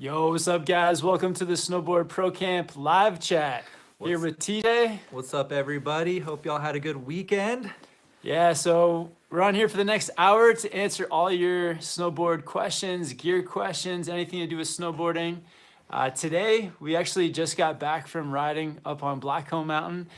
Yo, what's up, guys? Welcome to the Snowboard Pro Camp live chat. Here with TJ. What's up, everybody? Hope y'all had a good weekend. Yeah, so we're on here for the next hour to answer all your snowboard questions, gear questions, anything to do with snowboarding. Today, we actually just got back from riding up on Blackcomb Mountain,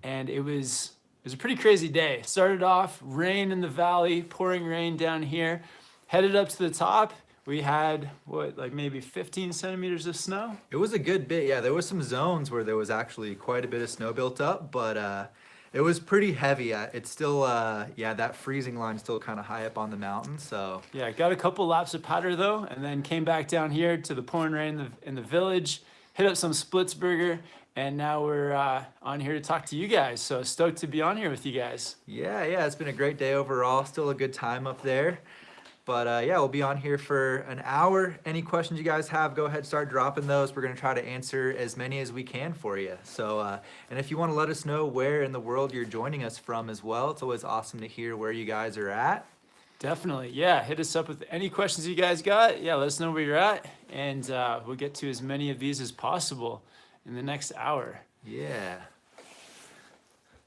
and it was a pretty crazy day. Started off rain in the valley, pouring rain down here. Headed up to the top. We had, like maybe 15 centimeters of snow? It was a good bit, yeah. There was some zones where there was actually quite a bit of snow built up, but it was pretty heavy. It's still, that freezing line's still kind of high up on the mountain, so. Yeah, got a couple laps of powder though, and then came back down here to the pouring rain in the village, hit up some Splitsburger, and now we're on here to talk to you guys. So stoked to be on here with you guys. Yeah, it's been a great day overall. Still a good time up there. But we'll be on here for an hour. Any questions you guys have, go ahead, start dropping those. We're gonna try to answer as many as we can for you. So, and if you wanna let us know where in the world you're joining us from as well, it's always awesome to hear where you guys are at. Definitely, yeah. Hit us up with any questions you guys got. Yeah, let us know where you're at, and we'll get to as many of these as possible in the next hour. Yeah.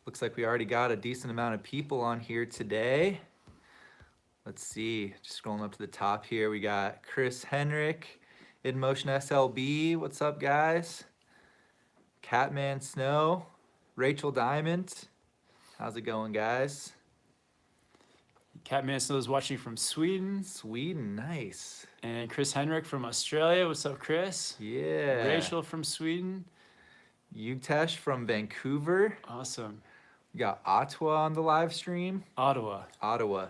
Looks like we already got a decent amount of people on here today. Let's see, just scrolling up to the top here, we got Chris Henrik, InMotion SLB, what's up guys? Catman Snow, Rachel Diamond, how's it going guys? Catman Snow is watching from Sweden. Sweden, nice. And Chris Henrik from Australia, what's up Chris? Yeah. Rachel from Sweden. Yutesh from Vancouver. Awesome. We got Ottawa on the live stream. Ottawa. Ottawa.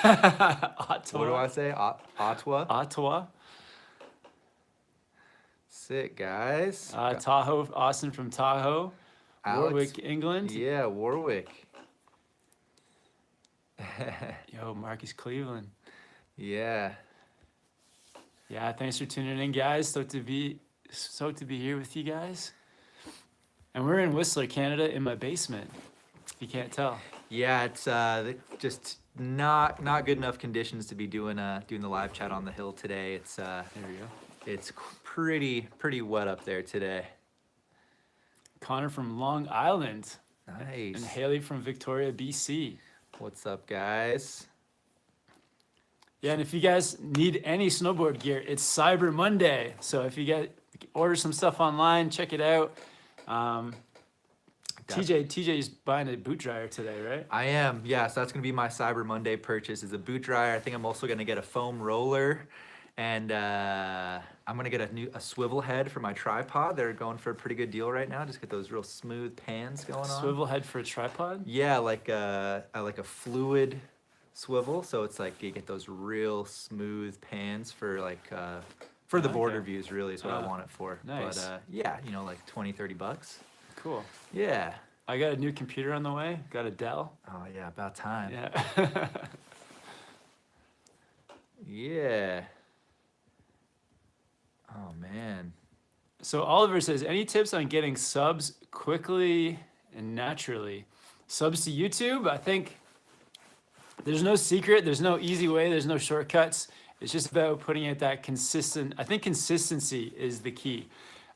Ottawa. What do I say? Ottawa? Ottawa. Sick, guys. Tahoe, Austin from Tahoe. Alex, Warwick, England. Yeah, Warwick. Yo, Marcus Cleveland. Yeah. Yeah, thanks for tuning in, guys. Stoked to be here with you guys. And we're in Whistler, Canada, in my basement. You can't tell. Yeah, it's just not good enough conditions to be doing the live chat on the hill today. It's there we go. It's pretty wet up there today. Connor from Long Island. Nice. And Haley from Victoria, BC. What's up, guys? Yeah, and if you guys need any snowboard gear, it's Cyber Monday. So if you order some stuff online, check it out. TJ's buying a boot dryer today, right? I am, yeah, so that's gonna be my Cyber Monday purchase, is a boot dryer. I think I'm also gonna get a foam roller, and I'm gonna get a swivel head for my tripod. They're going for a pretty good deal right now. Just get those real smooth pans going on. Swivel head for a tripod? Yeah, like a fluid swivel, so it's like you get those real smooth pans for like for the border views, really is what I want it for. Nice. But yeah, like 20-30 bucks. Cool. Yeah. I got a new computer on the way. Got a Dell. Oh yeah, about time. Yeah. Yeah. Oh man. So Oliver says, any tips on getting subs quickly and naturally? Subs to YouTube? I think there's no secret. There's no easy way. There's no shortcuts. It's just about putting out that consistent. I think consistency is the key.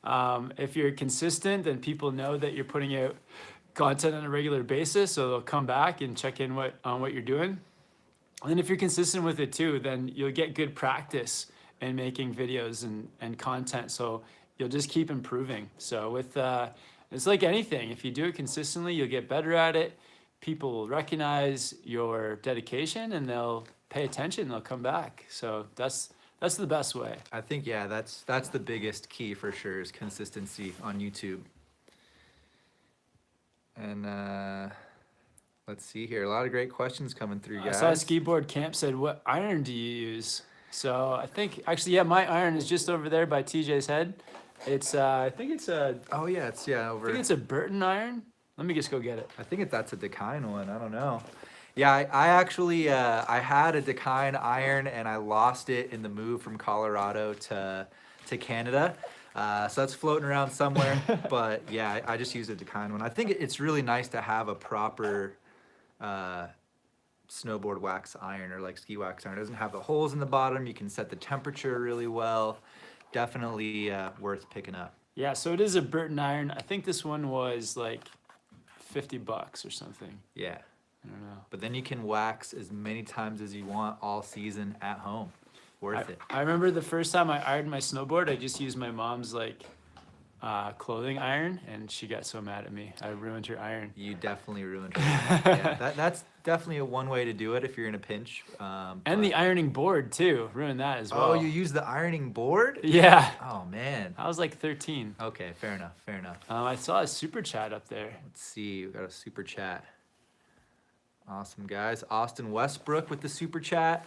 If you're consistent, then people know that you're putting out content on a regular basis, so they'll come back and check in on what you're doing. And then if you're consistent with it too, then you'll get good practice in making videos and content. So you'll just keep improving. So with it's like anything. If you do it consistently, you'll get better at it. People will recognize your dedication and they'll pay attention. They'll come back. So that's the best way. I think, yeah, that's the biggest key for sure, is consistency on YouTube. And let's see here. A lot of great questions coming through, guys. I saw Skiboard Camp said, what iron do you use? So I think, actually, yeah, my iron is just over there by TJ's head. It's, I think it's a... Oh, yeah, it's, over... I think it's a Burton iron. Let me just go get it. I think that's a Dakine one. I don't know. Yeah, I actually, I had a Dakine iron and I lost it in the move from Colorado to Canada. So that's floating around somewhere. But yeah, I just used a Dakine one. I think it's really nice to have a proper snowboard wax iron, or like ski wax iron. It doesn't have the holes in the bottom. You can set the temperature really well. definitely worth picking up. Yeah, so it is a Burton iron. I think this one was like $50 or something. Yeah. I don't know. But then you can wax as many times as you want all season at home. Worth it. I remember the first time I ironed my snowboard, I just used my mom's like clothing iron, and she got so mad at me. I ruined her iron. You definitely ruined it. Yeah, that's definitely a one way to do it if you're in a pinch. And the ironing board too, ruined that as well. Oh, you use the ironing board? Yeah. Oh man. I was like 13. Okay, fair enough. Fair enough. I saw a super chat up there. Let's see. We got a super chat. Awesome, guys. Austin Westbrook with the super chat.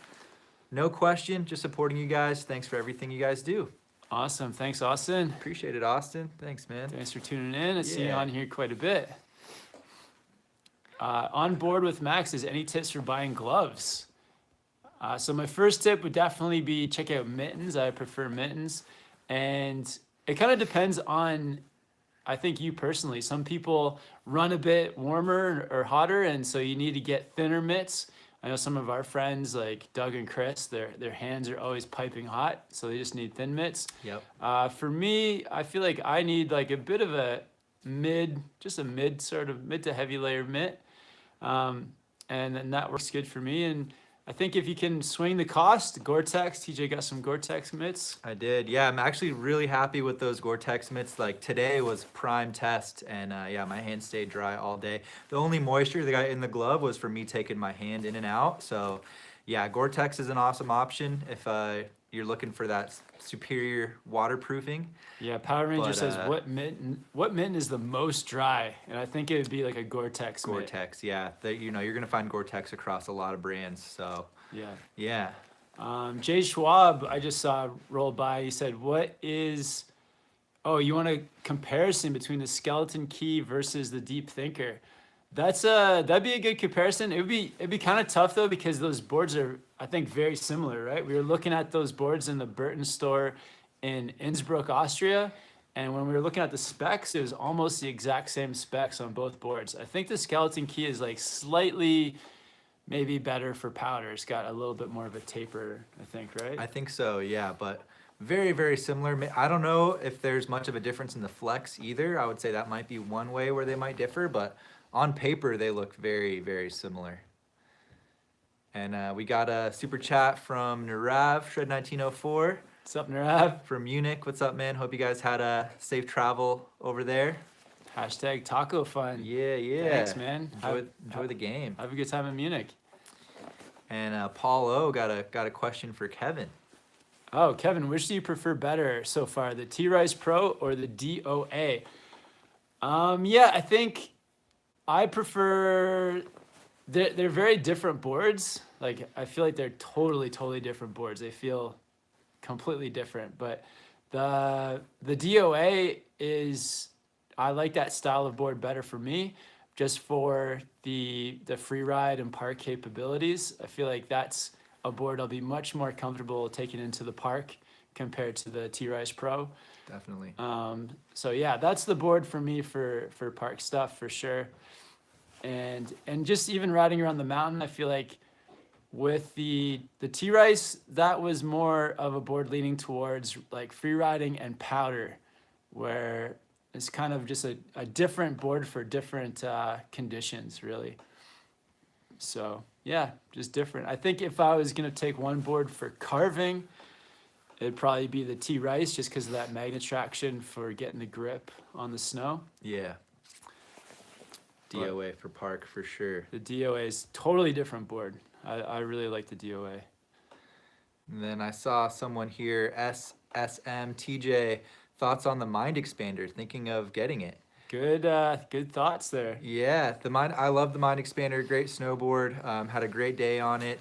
No question, just supporting you guys. Thanks for everything you guys do. Awesome. Thanks, Austin. Appreciate it, Austin. Thanks, man. Thanks for tuning in. I see you Yeah. on here quite a bit. On board with Max is any tips for buying gloves? So my first tip would definitely be check out mittens. I prefer mittens. And it kind of depends on, I think, you personally. Some people run a bit warmer or hotter, and so you need to get thinner mitts. I know some of our friends like Doug and Chris, their hands are always piping hot, so they just need thin mitts. Yep. For me, I feel like I need like a bit of a mid to heavy layer mitt. And then that works good for me. And I think if you can swing the cost, Gore-Tex, TJ got some Gore-Tex mitts. I did. Yeah, I'm actually really happy with those Gore-Tex mitts. Like today was prime test, and yeah, my hands stayed dry all day. The only moisture that got in the glove was for me taking my hand in and out. So yeah, Gore-Tex is an awesome option if you're looking for that superior waterproofing. Yeah, Power Ranger But, says what mitten is the most dry, and I think it would be like a Gore-Tex mitt. Gore-Tex, yeah. You're gonna find Gore-Tex across a lot of brands. So Yeah. yeah. Jay Schwab, I just saw roll by. He said, "What is? Oh, you want a comparison between the Skeleton Key versus the Deep Thinker? That'd be a good comparison. It'd be kind of tough though because those boards are, I think, very similar, right? We were looking at those boards in the Burton store in Innsbruck, Austria, and when we were looking at the specs, it was almost the exact same specs on both boards. I think the Skeleton Key is like slightly maybe better for powder. It's got a little bit more of a taper, I think, right? I think so, yeah, but very, very similar. I don't know if there's much of a difference in the flex either. I would say that might be one way where they might differ, but on paper, they look very, very similar. And we got a super chat from Narav, Shred1904. What's up, Narav? From Munich. What's up, man? Hope you guys had a safe travel over there. Hashtag taco fun. Yeah, yeah. Thanks, man. Enjoy the game. Have a good time in Munich. And Paul O got a question for Kevin. Oh, Kevin, which do you prefer better so far, the T-Rise Pro or the DOA? Yeah, I think I prefer. They're very different boards. Like I feel like they're totally different boards. They feel completely different. But the DOA is, I like that style of board better for me, just for the free ride and park capabilities. I feel like that's a board I'll be much more comfortable taking into the park compared to the T-Rise Pro. Definitely. So yeah, that's the board for me for park stuff for sure. And just even riding around the mountain, I feel like with the T-Rise, that was more of a board leaning towards like free riding and powder, where it's kind of just a different board for different conditions, really. So yeah, just different. I think if I was gonna take one board for carving, it'd probably be the T-Rise, just because of that magnet traction for getting the grip on the snow. Yeah. DOA for park for sure. The DOA is totally different board. I really like the DOA. And then I saw someone here, SSMTJ, thoughts on the Mind Expander, thinking of getting it. Good thoughts there. Yeah, I love the Mind Expander, great snowboard. Had a great day on it.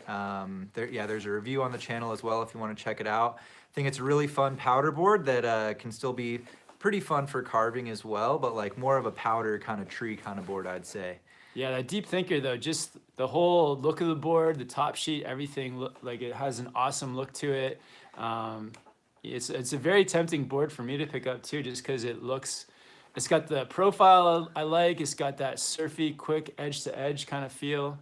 There's a review on the channel as well if you want to check it out. I think it's a really fun powder board that can still be pretty fun for carving as well, but like more of a powder kind of tree kind of board, I'd say. Yeah, that Deep Thinker though, just the whole look of the board, the top sheet, everything like it has an awesome look to it. It's a very tempting board for me to pick up too, just because it's got the profile I like. It's got that surfy, quick edge to edge kind of feel.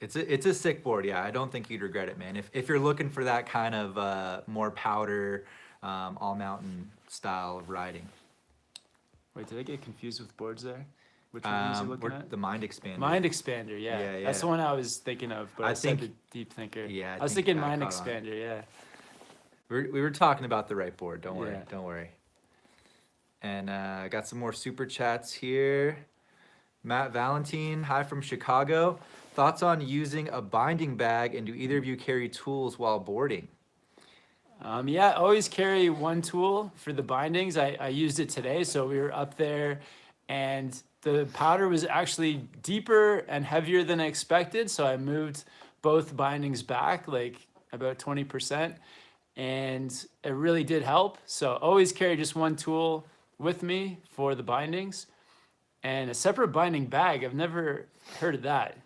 It's a sick board, yeah. I don't think you'd regret it, man. If you're looking for that kind of more powder, all mountain style of riding. Wait, did I get confused with boards there? Which one was you looking at? The Mind Expander. Mind Expander, yeah. Yeah, That's the yeah. one I was thinking of, but I said the think- Deep Thinker. Yeah, I was think thinking that Mind caught on. Expander, yeah. We were talking about the right board. Don't worry. Yeah. Don't worry. And I got some more super chats here. Matt Valentine, hi from Chicago. Thoughts on using a binding bag, and do either of you carry tools while boarding? Yeah, always carry one tool for the bindings. I used it today, so we were up there, and the powder was actually deeper and heavier than I expected, so I moved both bindings back like about 20%, and it really did help. So always carry just one tool with me for the bindings, and a separate binding bag. I've never heard of that.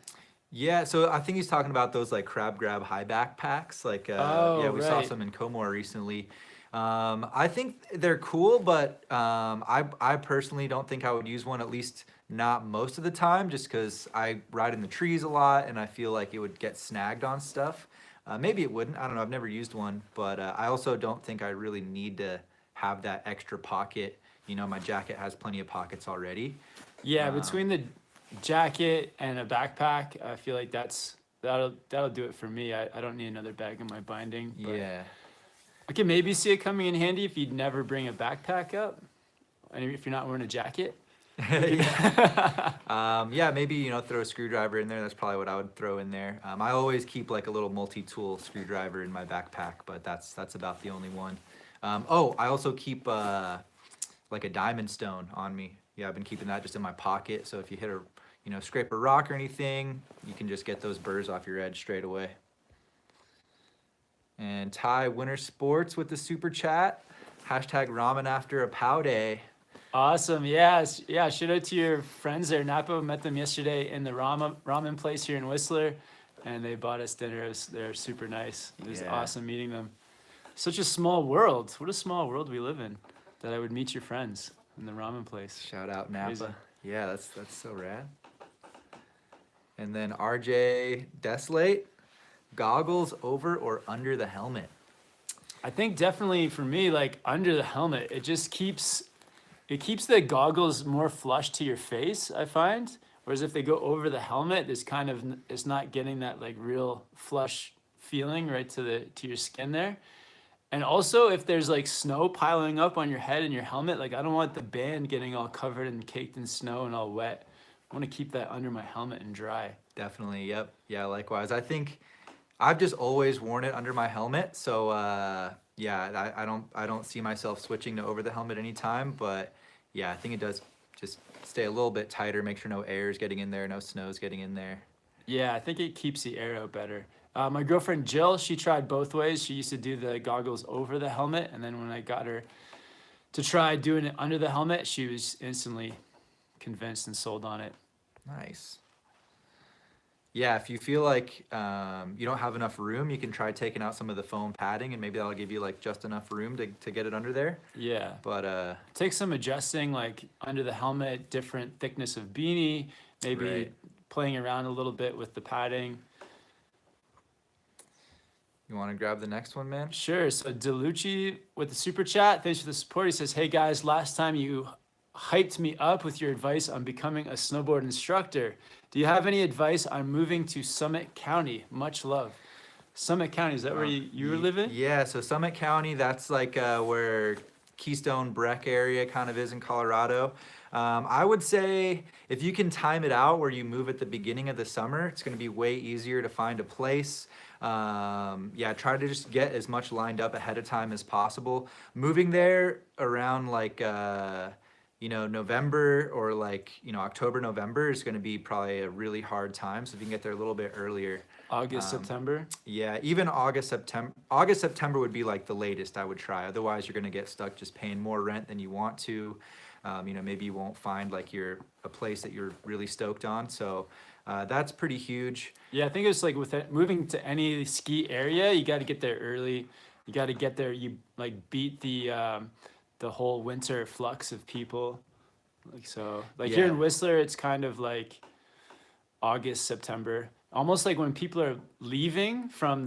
Yeah, so I think he's talking about those like crab grab high backpacks. Like, Oh, yeah, we saw right. some in Comore recently. I think they're cool, but I personally don't think I would use one, at least not most of the time, just because I ride in the trees a lot and I feel like it would get snagged on stuff. Maybe it wouldn't. I don't know. I've never used one, but I also don't think I really need to have that extra pocket. You know, my jacket has plenty of pockets already. Yeah, between the jacket and a backpack, I feel like that'll do it for me. I don't need another bag in my binding. But Yeah. I can maybe see it coming in handy if you'd never bring a backpack up, and if you're not wearing a jacket. Yeah, maybe, you know, throw a screwdriver in there. That's probably what I would throw in there. I always keep like a little multi-tool screwdriver in my backpack, but that's about the only one. Oh, I also keep like a diamond stone on me. Yeah, I've been keeping that just in my pocket. So if you hit a, you know, scrape a rock or anything, you can just get those burrs off your edge straight away. And Ty Winter Sports with the super chat. Hashtag ramen after a pow day. Awesome, yeah. Shout out to your friends there, Napa. Met them yesterday in the ramen place here in Whistler, and they bought us dinner. They're super nice. It was Yeah. awesome meeting them. Such a small world. What a small world we live in. That I would meet your friends in the ramen place. Shout out Napa. Crazy. Yeah, that's so rad. And then RJ Deslate, goggles over or under the helmet? I think definitely for me, like under the helmet, it keeps the goggles more flush to your face, I find. Whereas if they go over the helmet, it's not getting that like real flush feeling right to your skin there. And also if there's like snow piling up on your head and your helmet, like I don't want the band getting all covered and caked in snow and all wet. I want to keep that under my helmet and dry. Definitely, yep. Yeah, likewise. I think I've just always worn it under my helmet, so yeah, I don't see myself switching to over the helmet anytime, but yeah, I think it does just stay a little bit tighter, make sure no air is getting in there, no snow is getting in there. Yeah, I think it keeps the air out better. My girlfriend Jill, she tried both ways. She used to do the goggles over the helmet, and then when I got her to try doing it under the helmet, she was instantly convinced and sold on it. Nice. Yeah, if you feel like you don't have enough room, you can try taking out some of the foam padding, and maybe that'll give you like just enough room to get it under there. Yeah. But Take some adjusting, like under the helmet, different thickness of beanie, maybe Right. playing around a little bit with the padding. you want to grab the next one, man? Sure. So Dellucci with the super chat, thanks for the support. He says, "Hey guys, last time you hyped me up with your advice on becoming a snowboard instructor. Do you have any advice on moving to Summit County? Much love." Summit County, is that where you were living? Yeah, so Summit County, that's like where Keystone Breck area kind of is in Colorado. I would say if you can time it out where you move at the beginning of the summer, it's going to be way easier to find a place. Yeah, try to just get as much lined up ahead of time as possible. Moving there around like you know, November or like, you know, October, November is going to be probably a really hard time. So if you can get there a little bit earlier. August, September? Yeah, even August, September would be like the latest I would try. Otherwise, you're going to get stuck just paying more rent than you want to. You know, maybe you won't find like a place that you're really stoked on. So that's pretty huge. Yeah, I think it's like with moving to any ski area, you got to get there early. You got to get there. You like beat the whole winter flux of people. Like so, like here Yeah. in Whistler, it's kind of like August, September. almost like when people are leaving from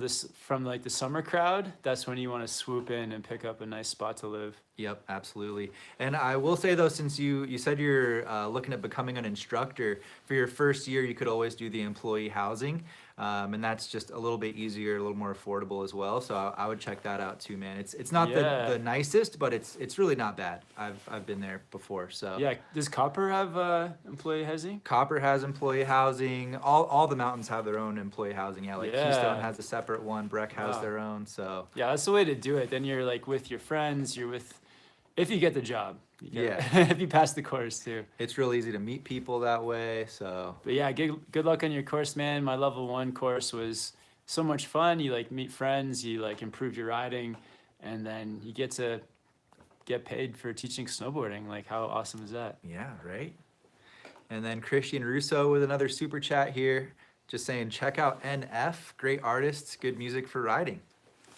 like the summer crowd, that's when you want to swoop in and pick up a nice spot to live. Yep, absolutely. And I will say though, since you said you're looking at becoming an instructor, for your first year, you could always do the employee housing, and that's just a little bit easier, a little more affordable as well. So I would check that out too, man. It's not Yeah. the nicest, but it's really not bad. I've been there before. So Yeah, does Copper have employee housing? Copper has employee housing. All the mountains have their own employee housing. Yeah, like Keystone Yeah. has a separate one. Breck has Wow. their own. So Yeah, that's the way to do it. Then you're like with your friends, you're with, if you get the job. Yeah. If you pass the course too. it's real easy to meet people that way. So But yeah, good luck on your course, man. My level 1 course was so much fun. You like meet friends, you like improve your riding, and then you get to get paid for teaching snowboarding. Like, how awesome is that? yeah, right. And then Christian Russo with another super chat here, just saying check out NF, great artists, good music for riding.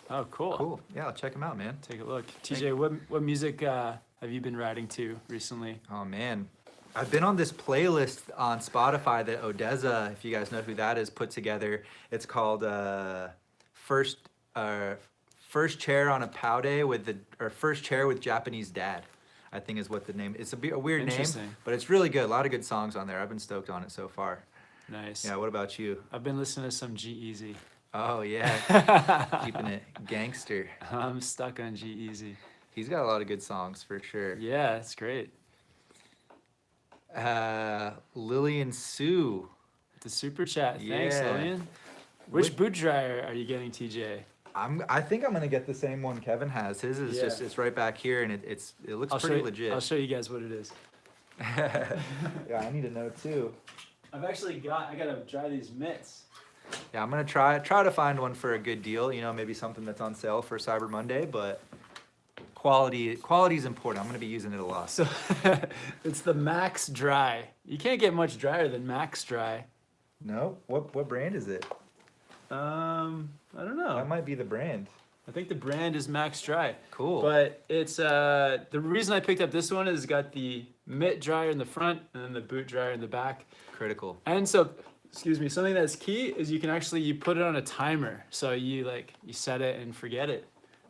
Oh, cool. Cool. Yeah, I'll check them out, man. Take a look. TJ, what music have you been riding to recently? Oh man, I've been on this playlist on Spotify that Odessa, if you guys know who that is, put together. It's called first first chair on a pow day first chair with Japanese dad, I think is what the name. It's a weird name, Interesting. but it's really good. A lot of good songs on there. I've been stoked on it so far. Nice. Yeah. What about you? I've been listening to some G-Eazy. Oh yeah, keeping it gangster. I'm stuck on G-Eazy. He's got a lot of good songs for sure. Yeah, it's great. Lillian Sue. The super chat. Thanks, Yeah. Lillian. Which Would- boot dryer are you getting, TJ? I think I'm gonna get the same one Kevin has. His is Yeah. it's right back here, and it looks I'll pretty show legit. I'll show you guys what it is. Yeah, I need to know too. I gotta try these mitts. Yeah, I'm gonna try to find one for a good deal. You know, maybe something that's on sale for Cyber Monday, but quality is important. I'm gonna be using it a lot. So it's the Max Dry. You can't get much drier than Max Dry. No, what brand is it? I don't know. That might be the brand. I think the brand is Max Dry. Cool. But it's the reason I picked up this one is it's got the mitt dryer in the front and then the boot dryer in the back. Critical. And so, excuse me, something that's key is you put it on a timer. So you set it and forget it.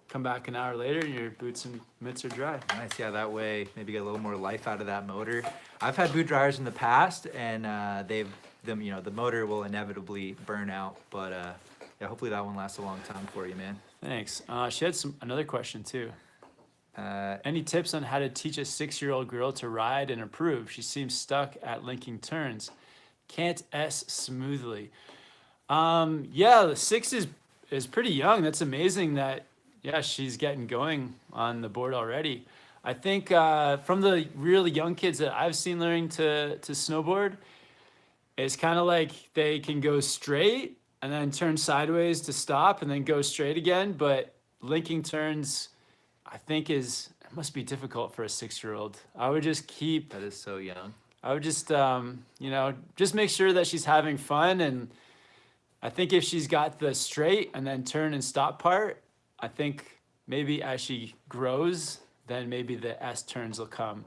Come back an hour later and your boots and mitts are dry. Nice. Yeah, that way maybe get a little more life out of that motor. I've had boot dryers in the past, and the motor will inevitably burn out. But yeah, hopefully that one lasts a long time for you, man. Thanks. She had another question too. Uh, Any tips on how to teach a 6-year-old girl to ride and improve? She seems stuck at linking turns. Can't S smoothly. Yeah, the 6 is pretty young. That's amazing that, yeah, she's getting going on the board already. I think from the really young kids that I've seen learning to snowboard, it's kind of like they can go straight and then turn sideways to stop and then go straight again. But linking turns, I think it must be difficult for a 6-year-old. I would just that is so young. just make sure that she's having fun. And I think if she's got the straight and then turn and stop part, I think maybe as she grows, then maybe the S turns will come.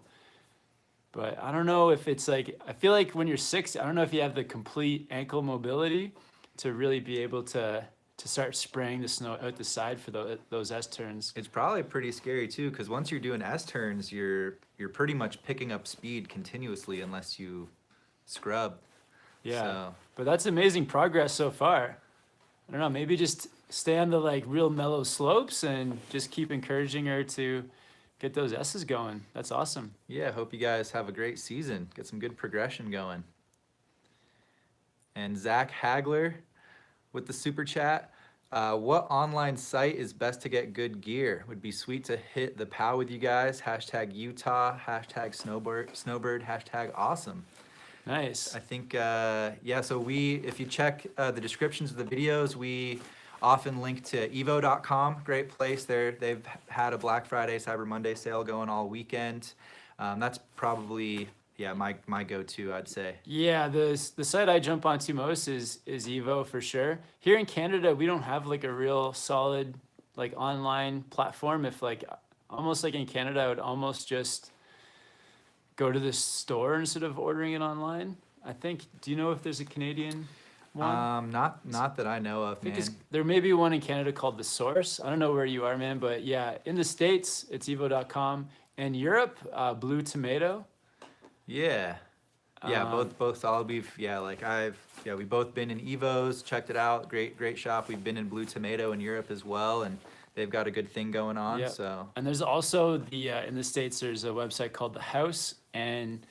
But I don't know if it's like, I feel like when you're 6, I don't know if you have the complete ankle mobility to really be able to start spraying the snow out the side for those S turns. It's probably pretty scary too, because once you're doing S turns, you're pretty much picking up speed continuously unless you scrub. Yeah, So, but that's amazing progress so far. I don't know, maybe just stay on the like real mellow slopes and just keep encouraging her to get those S's going. That's awesome. yeah, hope you guys have a great season. Get some good progression going. And Zach Hagler with the super chat. What online site is best to get good gear? Would be sweet to hit the POW with you guys. Hashtag Utah, hashtag Snowbird, hashtag awesome. Nice. I think, yeah, so if you check the descriptions of the videos, we often link to evo.com, great place. They've had a Black Friday, Cyber Monday sale going all weekend. That's probably, yeah, my go-to, I'd say. Yeah, the site I jump onto most is Evo for sure. Here in Canada, we don't have like a real solid like online platform. If like almost like in Canada, I would almost just go to the store instead of ordering it online. I think. Do you know if there's a Canadian? one? Not that I know of, I think man. there may be one in Canada called The Source. I don't know where you are, man, but yeah, in the States, it's evo.com. In Europe, Blue Tomato. Yeah. Yeah, Um, both solid. We've both been in Evos, checked it out. Great shop. We've been in Blue Tomato in Europe as well, and they've got a good thing going on. yeah. So And there's also in the States, there's a website called The House. And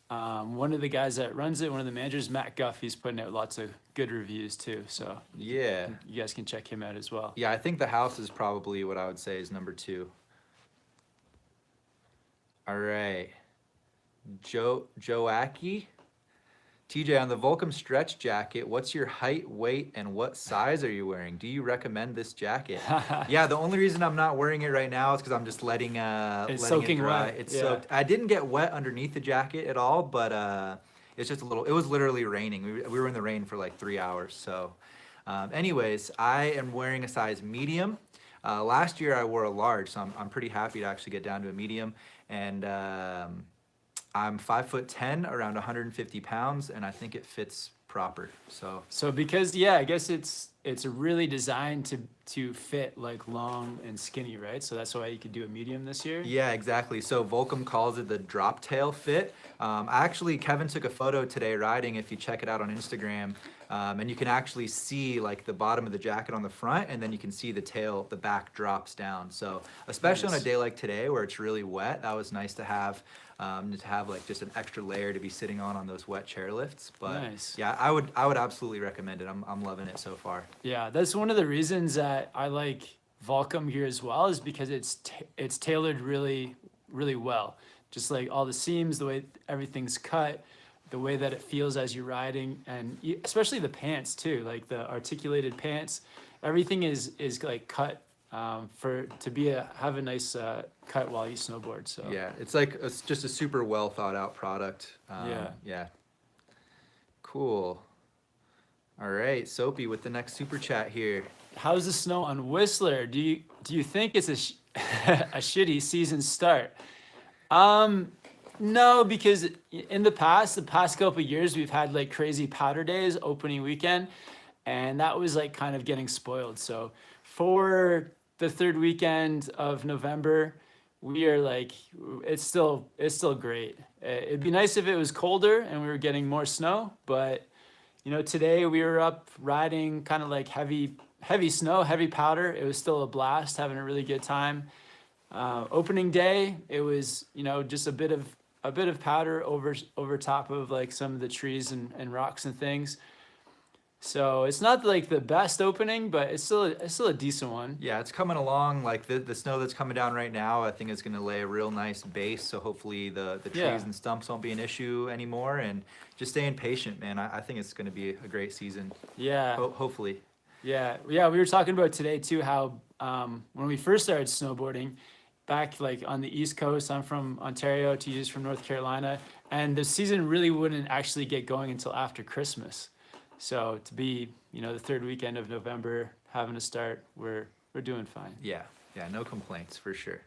one of the guys that runs it, one of the managers, Matt Guffey's putting out lots of good reviews too. So yeah, you guys can check him out as well. yeah. I think the house is probably what I would say is number 2. All right, Joaki. TJ, on the Volcom stretch jacket, what's your height, weight, and what size are you wearing? Do you recommend this jacket? Yeah, the only reason I'm not wearing it right now is because I'm just letting It's it soaking dry. wet, It's yeah. soaked. I didn't get wet underneath the jacket at all, but it's just a little. It was literally raining. We were in the rain for like 3 hours. So, anyways, I am wearing a size medium. Last year I wore a large, so I'm pretty happy to actually get down to a medium. And I'm 5'10", around 150 pounds, and I think it fits proper. So Because I guess it's really designed to fit like long and skinny, right? So that's why you could do a medium this year. yeah, exactly. So Volcom calls it the drop tail fit. Kevin took a photo today riding. If you check it out on Instagram, and you can actually see like the bottom of the jacket on the front, and then you can see the tail, the back drops down. So especially on a Nice. day like today where it's really wet, that was nice to have like just an extra layer to be sitting on those wet chairlifts. But Nice. yeah, I would absolutely recommend it. I'm loving it so far. Yeah, that's one of the reasons that I like Volcom gear as well, is because it's tailored really, really well. Just like all the seams, the way everything's cut, the way that it feels as you're riding, and especially the pants too, like the articulated pants. Everything is like cut have a nice cut while you snowboard. So Yeah, it's just a super well thought out product. Yeah. Cool. All right, Soapy with the next super chat here. how's the snow on Whistler? Do you think it's a shitty season start? No, because in the past couple of years, we've had like crazy powder days opening weekend, and that was like kind of getting spoiled. So for the third weekend of November, we are like, it's still great. It'd be nice if it was colder and we were getting more snow, but today we were up riding kind of like heavy snow, heavy powder. It was still a blast, having a really good time. Opening day, it was just a bit of powder over top of like some of the trees and rocks and things. So it's not like the best opening, but it's still a decent one. Yeah, it's coming along. Like the snow that's coming down right now, I think it's going to lay a real nice base. So hopefully the trees Yeah. and stumps won't be an issue anymore. And just staying patient, man. I think it's going to be a great season. Yeah. Hopefully. Yeah. We were talking about today too how when we first started snowboarding, back like on the East Coast, I'm from Ontario, TJ's from North Carolina, and the season really wouldn't actually get going until after Christmas. So to be, the third weekend of November having to start, we're doing fine. Yeah, no complaints for sure.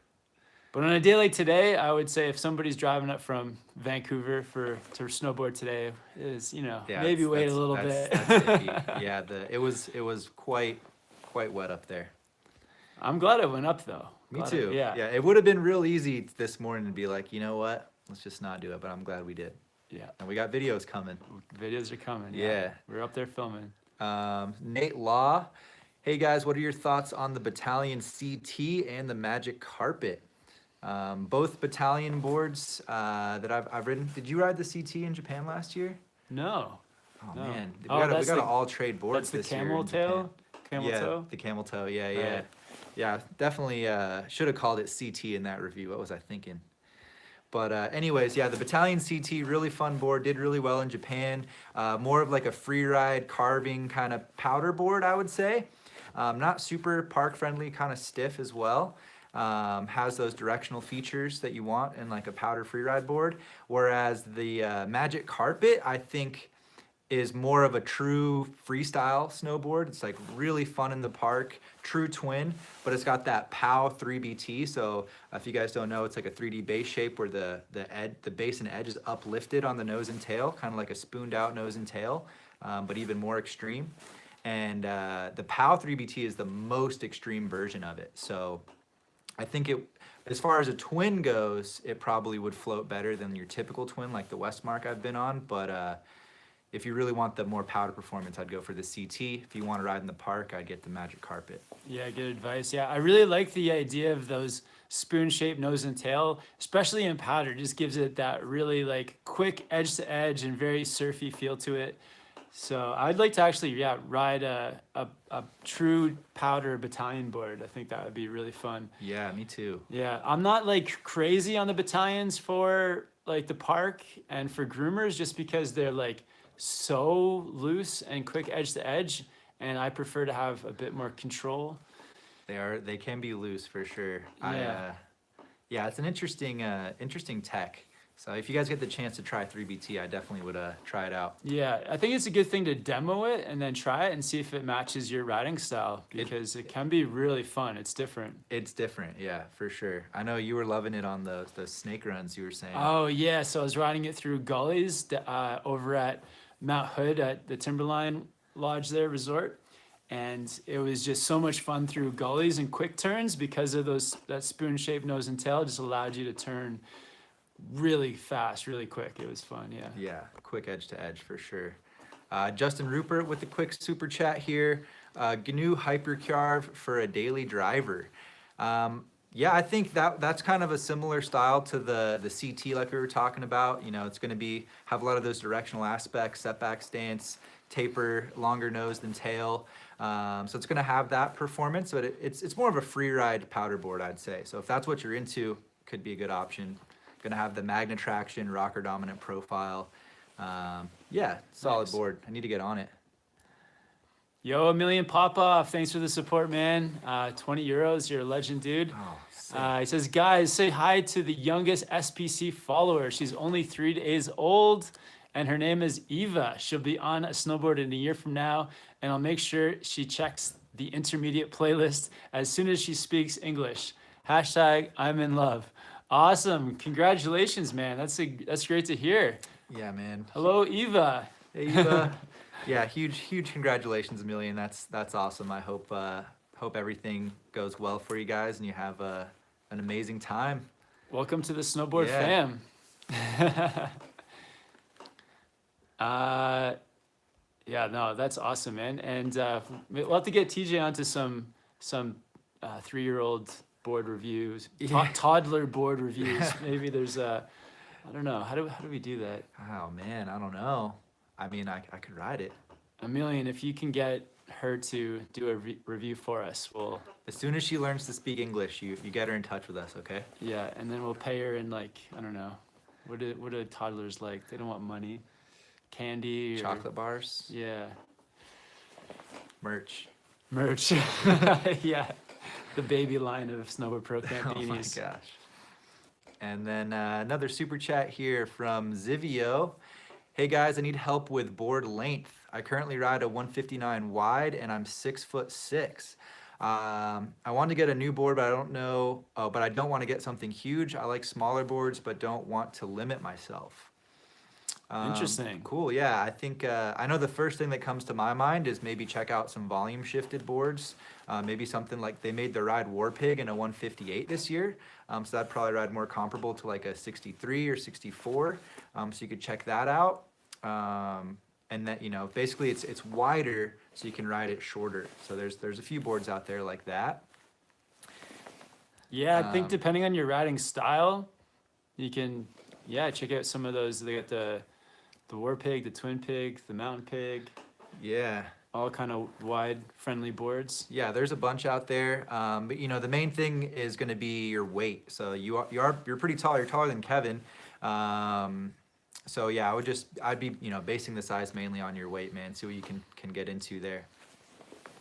But on a day like today, I would say if somebody's driving up from Vancouver to snowboard today, is maybe wait a little bit. That's iffy. Yeah, it was quite wet up there. I'm glad it went up though. Me too. Yeah. Yeah, it would have been real easy this morning to be like, you know what? Let's just not do it. But I'm glad we did. Yeah. And we got videos coming. Videos are coming. Yeah. We're up there filming. Nate Law. Hey guys, what are your thoughts on the Battalion CT and the Magic Carpet? Both Battalion boards that I've ridden. Did you ride the CT in Japan last year? No. Oh No. man, we Oh, got that's an the- all trade board That's the this year. camel in Japan. tail? Camel Yeah, toe? the camel toe. Yeah, Right. yeah. Definitely should have called it CT in that review. What was I thinking? But anyways, yeah, the Battalion CT, really fun board, did really well in Japan. More of like a free ride carving kind of powder board, I would say. Not super park friendly, kind of stiff as well. Has those directional features that you want in like a powder free ride board. Whereas the Magic Carpet, I think, is more of a true freestyle snowboard. It's like really fun in the park, true twin, but it's got that POW 3BT. So if you guys don't know, it's like a 3D base shape where the base and edge is uplifted on the nose and tail, kind of like a spooned out nose and tail. but even more extreme. And the POW 3BT is the most extreme version of it. So I think as far as a twin goes, it probably would float better than your typical twin like the Westmark I've been on. But if you really want the more powder performance, I'd go for the CT. If you want to ride in the park, I'd get the Magic Carpet. Yeah, good advice. Yeah, I really like the idea of those spoon-shaped nose and tail, especially in powder. Just gives it that really like quick edge to edge and very surfy feel to it. So I'd like to actually, yeah, ride a true powder Battalion board. I think that would be really fun. Yeah, me too. Yeah, I'm not like crazy on the Battalions for like the park and for groomers just because they're like so loose and quick edge to edge, and I prefer to have a bit more control. They can be loose for sure. Yeah. Yeah, it's an interesting tech. So if you guys get the chance to try 3BT, I definitely would try it out. Yeah, I think it's a good thing to demo it and then try it and see if it matches your riding style because it can be really fun. It's different. It's different, yeah, for sure. I know you were loving it on the snake runs you were saying. Oh yeah, so I was riding it through gullies over at Mount Hood at the Timberline Lodge there resort, and it was just so much fun through gullies and quick turns because of that spoon-shaped nose and tail just allowed you to turn really fast, really quick. It was fun, yeah. Yeah, quick edge to edge for sure. Justin Rupert with the quick super chat here. GNU Hypercarve for a daily driver. Yeah, I think that's kind of a similar style to the CT like we were talking about. You know, it's going to have a lot of those directional aspects, setback stance, taper, longer nose than tail. So it's going to have that performance, but it's more of a free ride powder board, I'd say. So if that's what you're into, could be a good option. Going to have the magna traction, rocker dominant profile. Yeah, solid Nice. board. I need to get on it. Yo, a million pop off. Thanks for the support, man. 20 euros. You're a legend, dude. Oh, sick. He says, guys, say hi to the youngest SPC follower. She's only 3 days old, and her name is Eva. She'll be on a snowboard in a year from now, and I'll make sure she checks the intermediate playlist as soon as she speaks English. Hashtag I'm in love. Awesome. Congratulations, man. That's great to hear. Yeah, man. Hello, Eva. Hey, Eva. Yeah, huge congratulations, Amelia. That's awesome. I hope everything goes well for you guys and you have an amazing time. Welcome to the Snowboard Yeah. fam. Yeah, no, that's awesome, man. And we'll have to get TJ onto some 3-year-old board reviews, toddler board reviews. Maybe there's I don't know. How do we do that? Oh man, I don't know. I mean, I could ride it. Amelia, if you can get her to do a review for us, we'll. As soon as she learns to speak English, you get her in touch with us, okay? Yeah, and then we'll pay her in like I don't know. What do toddlers like? They don't want money. Candy. Chocolate bars, Yeah. merch. Merch. Yeah. The baby line of Snowboard Procamp Oh my beanies. gosh. And then another super chat here from Zivio. Hey guys, I need help with board length. I currently ride a 159 wide and I'm 6'6". I want to get a new board, but I don't know. Oh, but I don't want to get something huge. I like smaller boards, but don't want to limit myself. Interesting. Cool. Yeah, I think I know the first thing that comes to my mind is maybe check out some volume shifted boards. Maybe something like they made the Ride War Pig in a 158 this year. So that'd probably ride more comparable to like a 63 or 64. So you could check that out. And that, you know, basically it's wider so you can ride it shorter. So there's a few boards out there like that. Yeah, I think depending on your riding style, you can check out some of those. They got the War Pig, the Twin Pig, the Mountain Pig, Yeah. all kind of wide friendly boards. Yeah, there's a bunch out there, but you know the main thing is going to be your weight. So you're pretty tall. You're taller than Kevin. So yeah, I'd be basing the size mainly on your weight, man. See what you can get into there.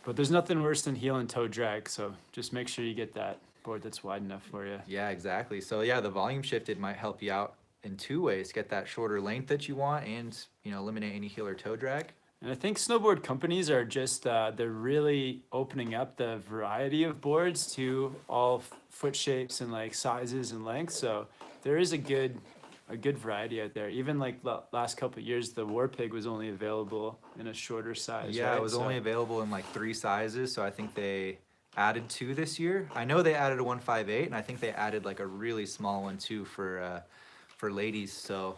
But there's nothing worse than heel and toe drag. So just make sure you get that board that's wide enough for you. Yeah, exactly. So yeah, the volume shifted might help you out in 2 ways: get that shorter length that you want, and eliminate any heel or toe drag. And I think snowboard companies are just, they're really opening up the variety of boards to all foot shapes and like sizes and lengths. So there is a good a good variety out there. Even like the last couple of years, the War Pig was only available in a shorter size. Yeah, right? it was only available in like 3 sizes, so I think they added 2 this year. I know they added a 158, and I think they added like a really small one too for ladies. So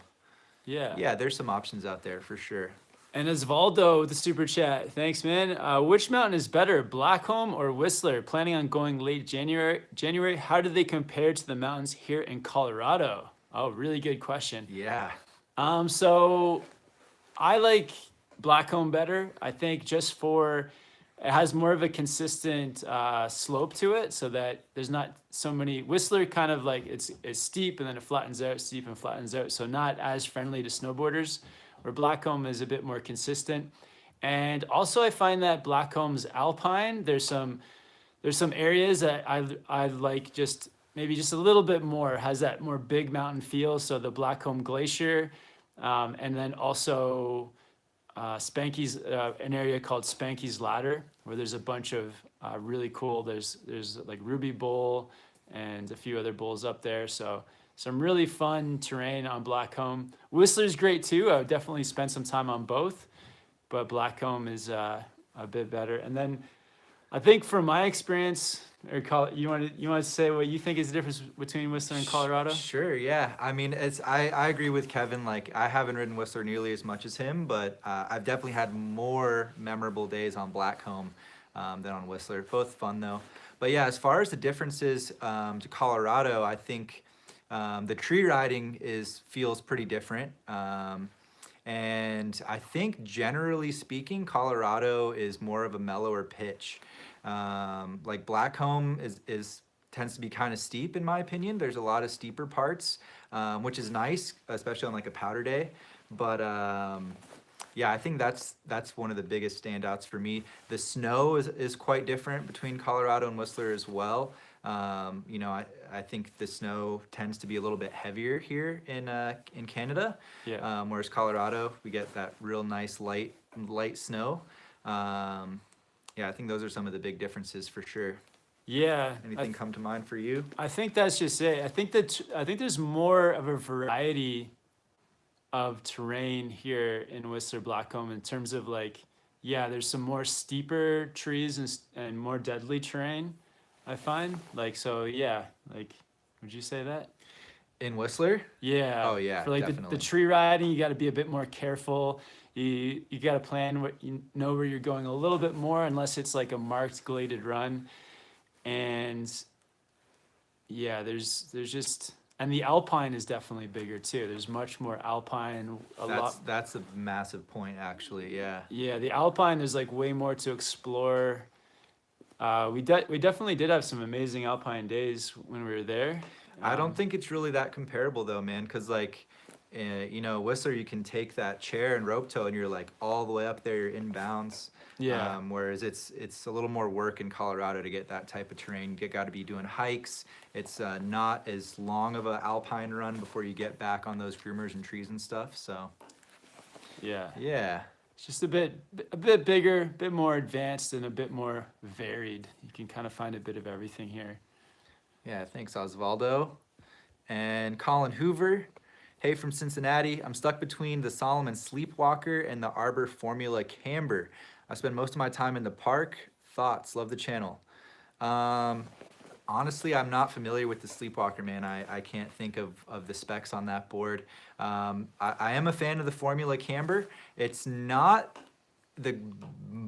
Yeah. yeah, there's some options out there for sure. And Osvaldo with the super chat. Thanks, man. Which mountain is better, Blackcomb or Whistler? Planning on going late January. How do they compare to the mountains here in Colorado? Oh, really good question. Yeah. So I like Blackcomb better. I think just for it has more of a consistent slope to it, so that there's not so many. Whistler kind of like it's steep and then it flattens out, steep and flattens out, so not as friendly to snowboarders. Where Blackcomb is a bit more consistent, and also I find that Blackcomb's alpine. There's some areas that I like just maybe just a little bit more, has that more big mountain feel. So the Blackcomb Glacier, and then also Spanky's, an area called Spanky's Ladder, where there's a bunch of really cool. There's like Ruby Bowl and a few other bowls up there. So some really fun terrain on Blackcomb. Whistler's great too. I would definitely spend some time on both, but Blackcomb is a bit better. And then I think from my experience, you want to say what you think is the difference between Whistler and Colorado? Sure, yeah. I mean, I agree with Kevin. Like, I haven't ridden Whistler nearly as much as him, but I've definitely had more memorable days on Blackcomb than on Whistler. Both fun though. But yeah, as far as the differences to Colorado, I think the tree riding feels pretty different. And I think generally speaking, Colorado is more of a mellower pitch. Like Blackcomb tends to be kind of steep in my opinion. There's a lot of steeper parts, which is nice, especially on like a powder day. But yeah, I think that's one of the biggest standouts for me. The snow is quite different between Colorado and Whistler as well. You know, I think the snow tends to be a little bit heavier here in Canada. Yeah. Whereas Colorado, we get that real nice light snow. Yeah, I think those are some of the big differences for sure. Yeah. Anything come to mind for you? I think that's just it. I think there's more of a variety of terrain here in Whistler Blackcomb in terms of like, yeah, there's some more steeper trees and more deadly terrain, I find. Like, so yeah, like, would you say that? In Whistler? Yeah. Oh yeah, For like definitely. the tree riding, you got to be a bit more careful. You got to plan what you know where you're going a little bit more, unless it's like a marked graded run. And yeah, there's just, and the alpine is definitely bigger too. There's much more alpine. That's a massive point actually. Yeah. Yeah, the alpine is like way more to explore. We definitely did have some amazing alpine days when we were there. I don't think it's really that comparable though, man, because like, you know, Whistler, you can take that chair and rope tow and you're like all the way up there, you're inbounds. Yeah. Whereas it's a little more work in Colorado to get that type of terrain. You got to be doing hikes. It's not as long of an alpine run before you get back on those groomers and trees and stuff. So Yeah. yeah. It's just a bit bigger, a bit more advanced, and a bit more varied. You can kind of find a bit of everything here. Yeah, thanks Osvaldo. And Colin Hoover. Hey, from Cincinnati. I'm stuck between the Solomon Sleepwalker and the Arbor Formula Camber. I spend most of my time in the park. Thoughts? Love the channel. Honestly, I'm not familiar with the Sleepwalker, man. I can't think of the specs on that board. I am a fan of the Formula Camber. It's not the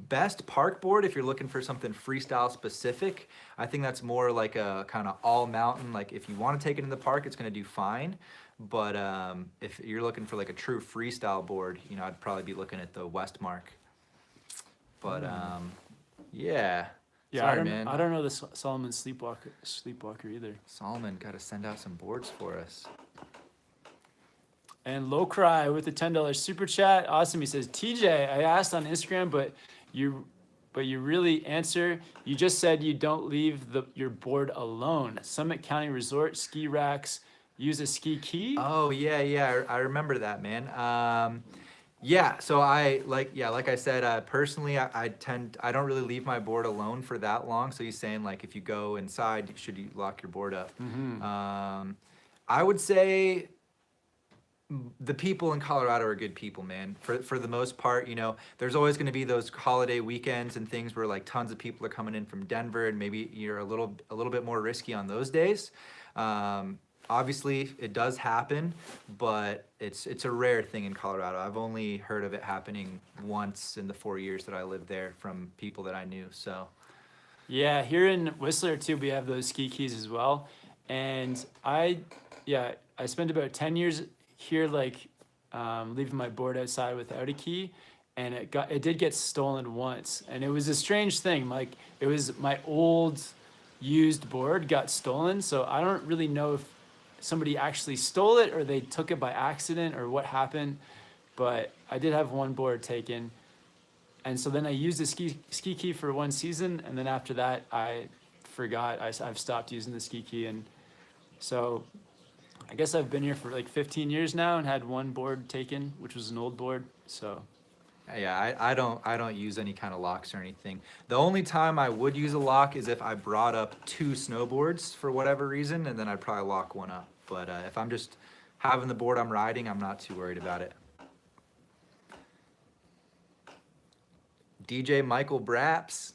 best park board if you're looking for something freestyle specific. I think that's more like a kind of all mountain. Like if you want to take it in the park, it's going to do fine. But if you're looking for like a true freestyle board, you know, I'd probably be looking at the Westmark. But yeah. Yeah, Sorry, man. I don't know the Solomon Sleepwalker either. Solomon, got to send out some boards for us. And Low Cry with the $10 super chat. Awesome. He says, TJ, I asked on Instagram, but you really answer. You just said you don't leave your board alone. Summit County Resort, ski racks, use a ski key. Oh yeah, I remember that, man. Yeah, so like I said, personally, I don't really leave my board alone for that long. So he's saying like if you go inside, should you lock your board up? Mm-hmm. I would say the people in Colorado are good people, man. For the most part, you know, there's always going to be those holiday weekends and things where like tons of people are coming in from Denver, and maybe you're a little bit more risky on those days. Obviously, it does happen, but it's a rare thing in Colorado. I've only heard of it happening once in the 4 years that I lived there from people that I knew. So, Yeah, here in Whistler too, we have those ski keys as well. And I spent about 10 years here, like leaving my board outside without a key, and it did get stolen once, and it was a strange thing. Like it was my old used board got stolen, so I don't really know if somebody actually stole it or they took it by accident or what happened, but I did have one board taken. And so then I used the ski key for one season, and then after that I forgot. I've stopped using the ski key, and so I guess I've been here for like 15 years now and had one board taken, which was an old board. So yeah, I don't use any kind of locks or anything. The only time I would use a lock is if I brought up 2 snowboards for whatever reason, and then I'd probably lock one up. But if I'm just having the board I'm riding, I'm not too worried about it. DJ Michael Braps.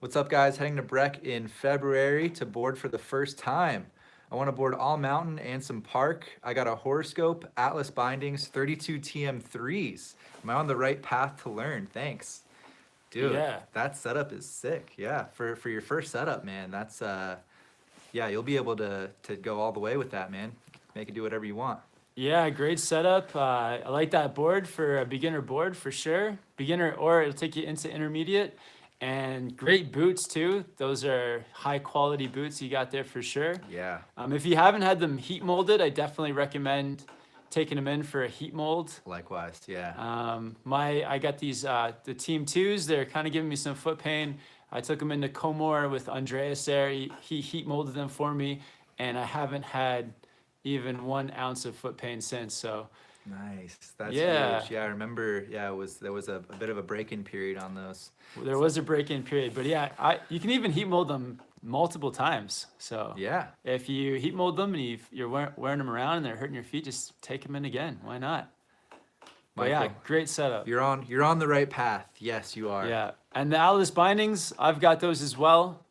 What's up, guys? Heading to Breck in February to board for the first time. I want to board all mountain and some park. I got a horoscope, Atlas bindings, 32 TM3s. Am I on the right path to learn? Thanks. Dude, yeah, that setup is sick. Yeah, for your first setup, man, that's yeah, you'll be able to go all the way with that, man. Make it do whatever you want. yeah, great setup. I like that board for a beginner board for sure. Beginner, or it'll take you into intermediate. And great boots too. Those are high quality boots you got there for sure. Yeah. If you haven't had them heat molded, I definitely recommend taking them in for a heat mold. Likewise, yeah. I got these the Team 2s. They're kind of giving me some foot pain. I took them into Comor with Andreas there. He heat molded them for me, and I haven't had even 1 ounce of foot pain since. So Nice. That's Yeah. huge. Yeah, I remember. Yeah, there was a bit of a break-in period on those. there was a break-in period, but yeah, you can even heat mold them multiple times. So Yeah. if you heat mold them and you're wearing them around and they're hurting your feet, just take them in again. Why not? But yeah, Michael, great setup. you're on the right path. Yes, you are. Yeah, and the Atlas bindings, I've got those as well.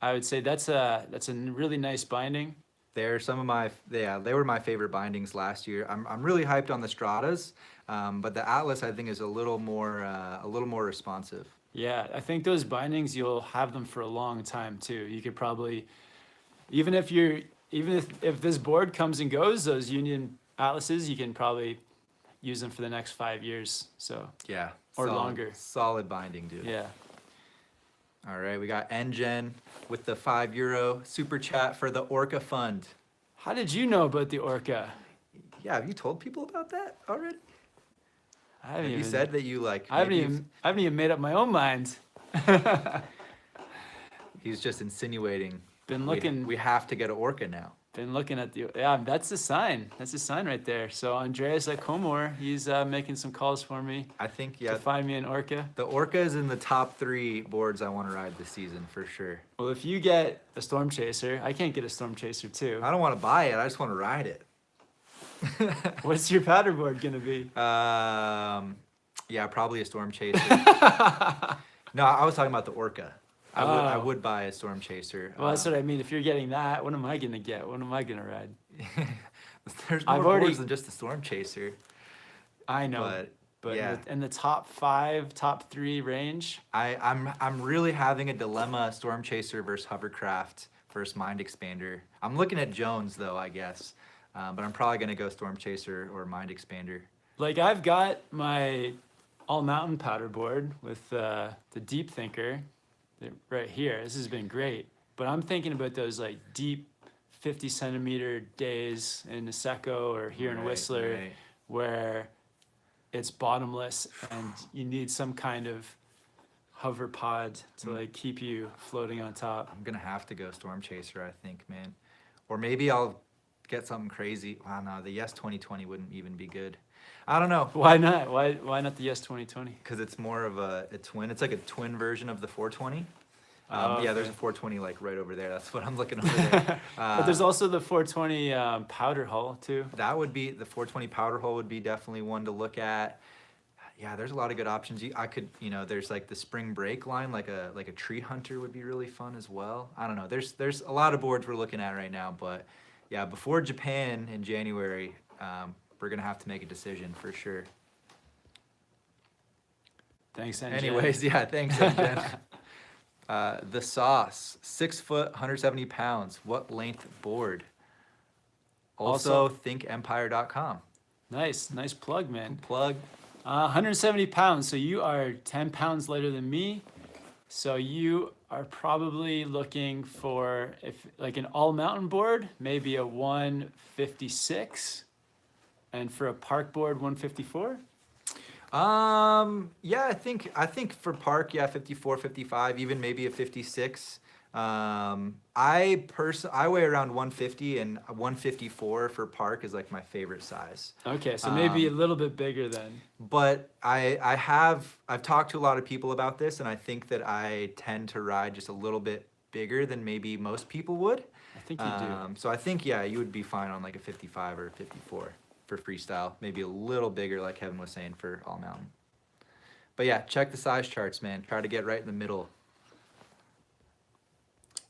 I would say that's a really nice binding. They're some of my they were my favorite bindings last year. I'm really hyped on the Stratas, but the Atlas I think is a little more responsive. Yeah, I think those bindings, you'll have them for a long time too. You could probably, even if this board comes and goes, those Union Atlases, you can probably use them for the next 5 years. So Yeah. Or longer. Solid binding, dude. yeah. All right, we got NGen with the €5 super chat for the Orca Fund. How did you know about the Orca? Yeah, have you told people about that already? I haven't Have you even, said that you like? I haven't maybe even made up my own mind. He's just insinuating. Been looking. We have to get an Orca now. Been looking at that's the sign. That's the sign right there. So Andreas at Comor, he's making some calls for me I think to find me an Orca. the Orca is in the top 3 boards I want to ride this season for sure. Well, if you get a Storm Chaser, I can't get a Storm Chaser too. I don't want to buy it. I just want to ride it. What's your paddleboard gonna be? Yeah, probably a Storm Chaser. No, I was talking about the Orca. I Oh. would buy a Storm Chaser. Well, that's what I mean. If you're getting that, what am I gonna get? What am I gonna ride? There's I've more already- boards than just the Storm Chaser. I know, but yeah. in the top 5, top 3 range, I'm really having a dilemma: Storm Chaser versus Hovercraft versus Mind Expander. I'm looking at Jones though, I guess, but I'm probably gonna go Storm Chaser or Mind Expander. like I've got my all mountain paddleboard with the Deep Thinker right here. This has been great, but I'm thinking about those like deep 50 centimeter days in Niseko or here in Right, Whistler, right. where it's bottomless and you need some kind of hover pod to like keep you floating on top. I'm gonna have to go Storm Chaser, I think, man. Or maybe I'll get something crazy. Wow, no, the Yes 2020 wouldn't even be good. I don't know, Why not? Why not the Yes 2020? because it's more of a twin. It's like a twin version of the 420. Yeah, there's a 420 like right over there. That's what I'm looking over there. But there's also the 420 powder hull too. That would be the 420 powder hull would be definitely one to look at. Yeah, there's a lot of good options. I could, there's like the spring break line, like a tree hunter would be really fun as well. I don't know. There's a lot of boards we're looking at right now, but yeah, before Japan in January, we're gonna have to make a decision for sure. Thanks, NJ. Anyways, yeah, thanks, NJ. The Sauce, 6 foot, 170 pounds. What length board? Also thinkempire.com. Nice plug, man. Plug. 170 pounds, so you are 10 pounds lighter than me. So you are probably looking for, if like an all mountain board, maybe a 156, and for a park board, 154. Yeah, I think for park, yeah, 54, 55, even maybe a 56. I weigh around 150, and 154 for park is like my favorite size. Okay, so maybe a little bit bigger then. But I've talked to a lot of people about this, and I think that I tend to ride just a little bit bigger than maybe most people would. I think you do. So I think, yeah, you would be fine on like a 55 or a 54 for freestyle. Maybe a little bigger, like Kevin was saying, for all mountain. But yeah, check the size charts, man. Try to get right in the middle.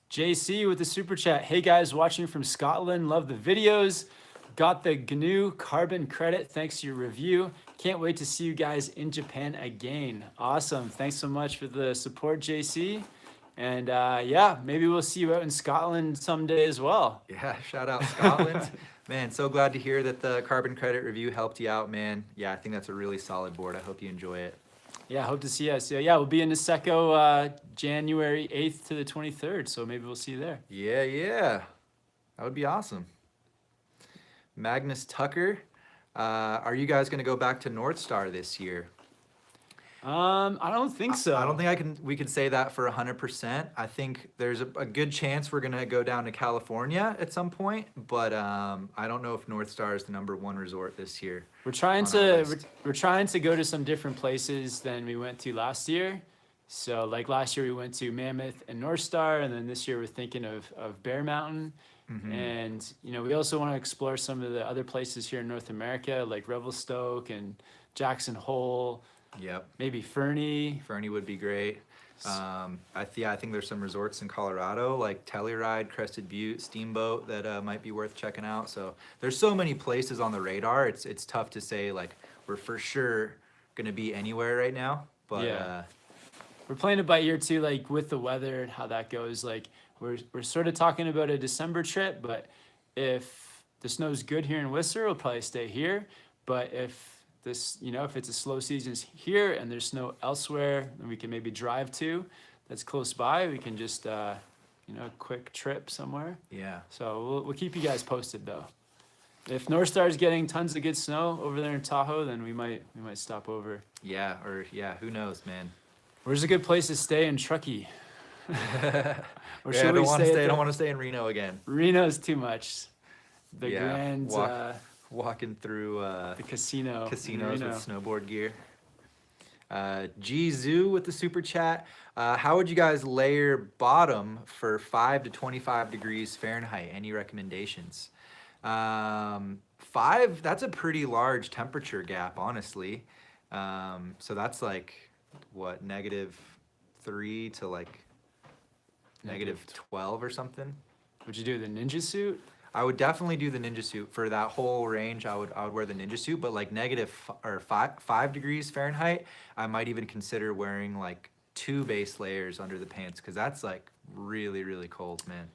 JC with the super chat. Hey guys, watching from Scotland. Love the videos. Got the GNU carbon credit thanks to your review. Can't wait to see you guys in Japan again. Awesome. Thanks so much for the support, JC. And yeah, maybe we'll see you out in Scotland someday as well. Yeah, shout out Scotland. Man, so glad to hear that the carbon credit review helped you out, man. Yeah, I think that's a really solid board. I hope you enjoy it. Yeah, hope to see you. So yeah, we'll be in Niseko January 8th to the 23rd. So maybe we'll see you there. Yeah. That would be awesome. Magnus Tucker, are you guys going to go back to North Star this year? I don't think so. I don't think we could say that for 100%. I think there's a good chance we're going to go down to California at some point, but I don't know if North Star is the #1 resort this year. We're trying to go to some different places than we went to last year. So like last year we went to Mammoth and North Star, and then this year we're thinking of Bear Mountain. Mm-hmm. And we also want to explore some of the other places here in North America, like Revelstoke and Jackson Hole. Yep. Maybe Fernie. Fernie would be great. I think there's some resorts in Colorado like Telluride, Crested Butte, Steamboat that might be worth checking out. So there's so many places on the radar. It's tough to say like we're for sure gonna be anywhere right now. But yeah. We're playing it by ear too, like with the weather and how that goes. Like we're sort of talking about a December trip, but if the snow's good here in Whistler, we'll probably stay here. But if if it's a slow season here and there's snow elsewhere, then we can maybe drive to that's close by. We can just, a quick trip somewhere. Yeah. So we'll keep you guys posted though. If North Star is getting tons of good snow over there in Tahoe, then we might stop over. Yeah, who knows, man. Where's a good place to stay in Truckee? Or should I don't want to stay in Reno again. Reno's too much. The grand. Walking through the casinos with snowboard gear. G-Zoo with the super chat. How would you guys layer bottom for 5 to 25 degrees Fahrenheit? Any recommendations? 5, that's a pretty large temperature gap, honestly. So that's like, what, -3 to like -12 or something? Would you do the ninja suit? I would definitely do the ninja suit for that whole range. I would wear the ninja suit, but like -5 degrees Fahrenheit, I might even consider wearing like 2 base layers under the pants because that's like really, really cold, man.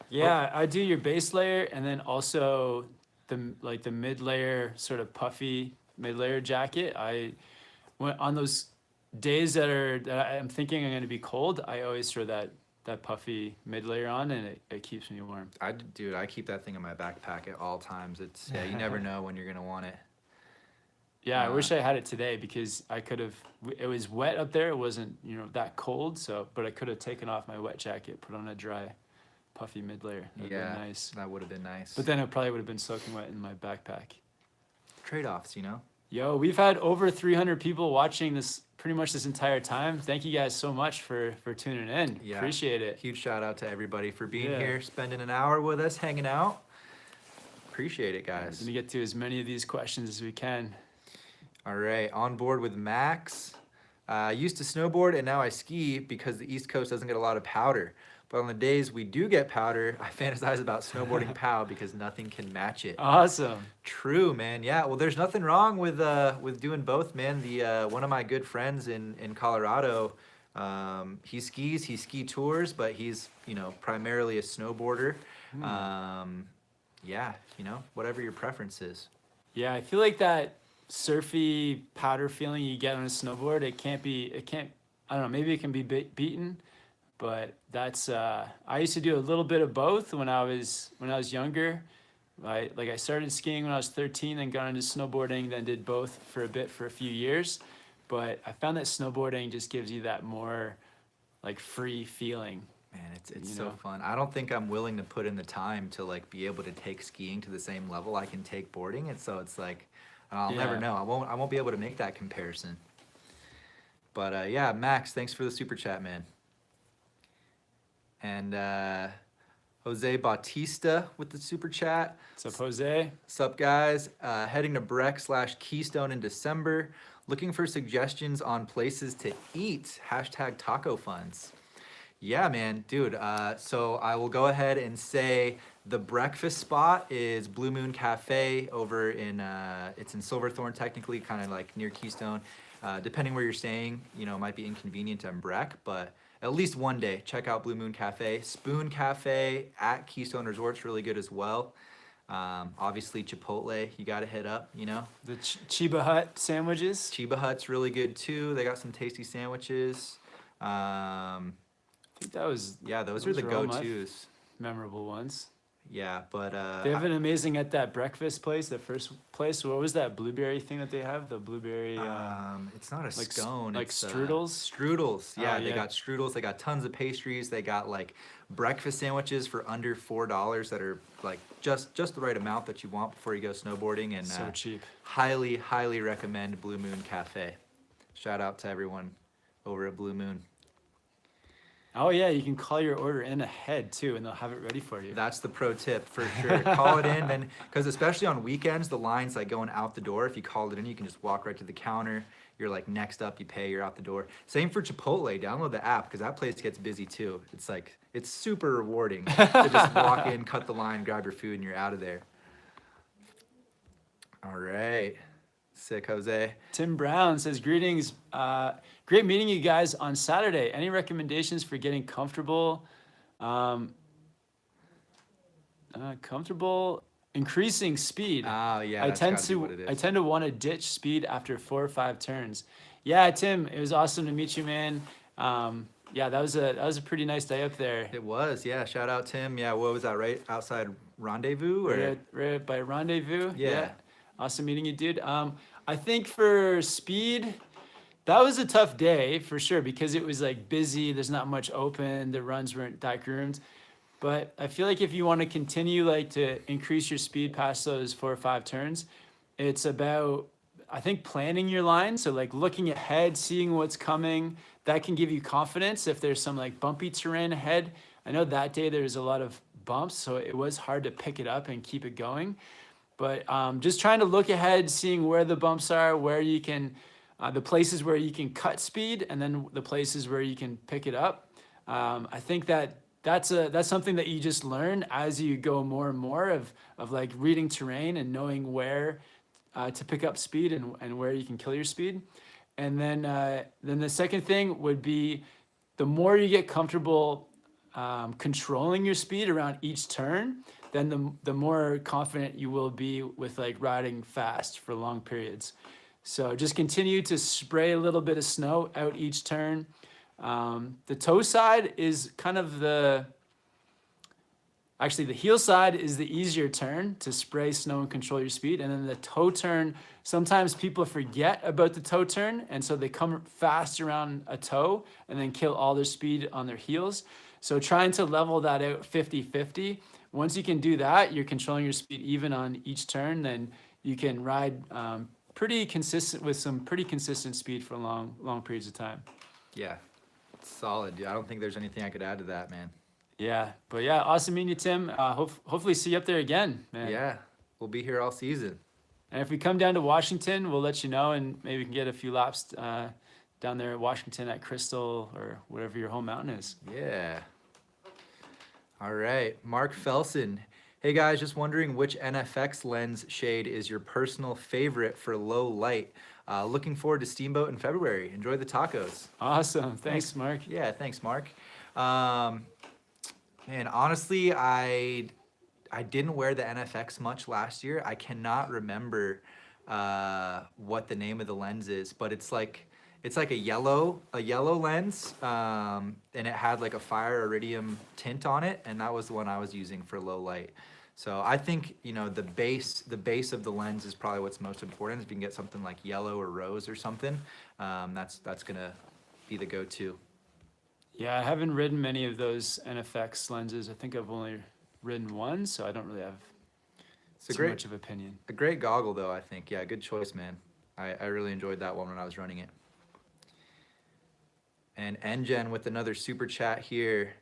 Yeah, I do your base layer and then also the mid layer, sort of puffy mid layer jacket. I went on those days that I'm thinking I'm going to be cold. I always throw that puffy mid layer on, and it keeps me warm. I keep that thing in my backpack at all times. You never know when you're gonna want it. Yeah, I wish I had it today because I could have. It was wet up there. It wasn't that cold. But I could have taken off my wet jacket, put on a dry, puffy mid layer. That'd been nice. That would have been nice. But then it probably would have been soaking wet in my backpack. Trade-offs, Yo, we've had over 300 people watching this pretty much this entire time. Thank you guys so much for tuning in. Yeah. Appreciate it. Huge shout out to everybody for being Yeah. here, spending an hour with us, hanging out. Appreciate it, We're guys. gonna get to as many of these questions as we can. All right, on board with Max. I used to snowboard and now I ski because the East Coast doesn't get a lot of powder. But on the days we do get powder, I fantasize about snowboarding POW because nothing can match it. Awesome. True, man. Yeah. Well, there's nothing wrong with doing both, man. The one of my good friends in Colorado, he skis, he ski tours, but he's primarily a snowboarder. Yeah, whatever your preference is. Yeah, I feel like that surfy powder feeling you get on a snowboard, it can't, I don't know, maybe it can be beaten, but that's, I used to do a little bit of both when I was younger. I started skiing when I was 13, then got into snowboarding, then did both for a few years. But I found that snowboarding just gives you that more like free feeling. Man, it's so fun. I don't think I'm willing to put in the time to be able to take skiing to the same level I can take boarding, and so it's like I'll never know. I won't be able to make that comparison. But yeah, Max, thanks for the super chat, man. And Jose Bautista with the super chat. What's up, Jose? What's up, guys? Heading to Breck/Keystone in December. Looking for suggestions on places to eat. #taco funds. Yeah, man, dude. So I will go ahead and say the breakfast spot is Blue Moon Cafe over in, it's in Silverthorne, technically, kind of like near Keystone. Depending where you're staying, it might be inconvenient to Breck, but at least one day, check out Blue Moon Cafe. Spoon Cafe at Keystone Resort's really good as well. Obviously Chipotle, you gotta hit up, The Chiba Hut sandwiches. Chiba Hut's really good too. They got some tasty sandwiches. I think that was Those are the all my go-tos. memorable ones. Yeah, but They have an amazing at that breakfast place, the first place. What was that blueberry thing that they have? The blueberry. it's not a like scone. like it's, strudels? Strudels. Yeah, Oh, they yeah. got strudels. They got tons of pastries. They got breakfast sandwiches for under $4 that are just the right amount that you want before you go snowboarding. And So cheap. highly recommend Blue Moon Cafe. Shout out to everyone over at Blue Moon. Oh yeah, you can call your order in ahead too, and they'll have it ready for you. That's the pro tip for sure. Call it in, then, because especially on weekends, the line's going out the door. If you called it in, you can just walk right to the counter. You're next up, you pay, you're out the door. Same for Chipotle. Download the app because that place gets busy too. It's super rewarding to just walk in, cut the line, grab your food, and you're out of there. All right. Sick, Jose. Tim Brown says, greetings. Great meeting you guys on Saturday. Any recommendations for getting comfortable? Increasing speed. Oh, yeah. I that's tend gotta be what it is. I tend to want to ditch speed after 4 or 5 turns. Yeah, Tim, it was awesome to meet you, man. Yeah, that was a pretty nice day up there. It was, yeah. Shout out, Tim. Yeah, what was that, right outside Rendezvous? Or? Right by Rendezvous. Yeah. Awesome meeting you, dude. I think for speed, that was a tough day for sure because it was busy. There's not much open. The runs weren't that groomed. But I feel like if you want to continue to increase your speed past those 4 or 5 turns, it's about, I think, planning your line. So looking ahead, seeing what's coming, that can give you confidence if there's some bumpy terrain ahead. I know that day there was a lot of bumps, so it was hard to pick it up and keep it going. But just trying to look ahead, seeing where the bumps are, where you can, the places where you can cut speed, and then the places where you can pick it up. I think that's something that you just learn as you go more and more of reading terrain and knowing where to pick up speed and where you can kill your speed. And then the second thing would be the more you get comfortable controlling your speed around each turn, then the more confident you will be with riding fast for long periods. So just continue to spray a little bit of snow out each turn. The toe side is kind of actually the heel side is the easier turn to spray snow and control your speed. And then the toe turn, sometimes people forget about the toe turn. And so they come fast around a toe and then kill all their speed on their heels. So trying to level that out 50-50. Once you can do that, you're controlling your speed even on each turn, then you can ride pretty consistent with some pretty consistent speed for long periods of time. Yeah, solid. I don't think there's anything I could add to that, man. Yeah, but yeah, awesome meeting you, Tim. Hopefully see you up there again, man. Yeah, we'll be here all season. And if we come down to Washington, we'll let you know, and maybe we can get a few laps down there at Washington at Crystal or whatever your home mountain is. Yeah. All right, Mark Felson. Hey guys, just wondering which NFX lens shade is your personal favorite for low light. Looking forward to Steamboat in February. Enjoy the tacos. Awesome. Thanks, Mark. Yeah, thanks, Mark. Man, honestly, I didn't wear the NFX much last year. I cannot remember what the name of the lens is, but it's like a yellow lens, and it had like a fire iridium tint on it, and that was the one I was using for low light. So I think, you know, the base of the lens is probably what's most important. If you can get something like yellow or rose or something, that's gonna be the go-to. Yeah, I haven't ridden many of those NFX lenses. I think I've only ridden one, so I don't really have too much of opinion. A great goggle though, I think. Yeah, good choice, man. I really enjoyed that one when I was running it. And NGen with another super chat here.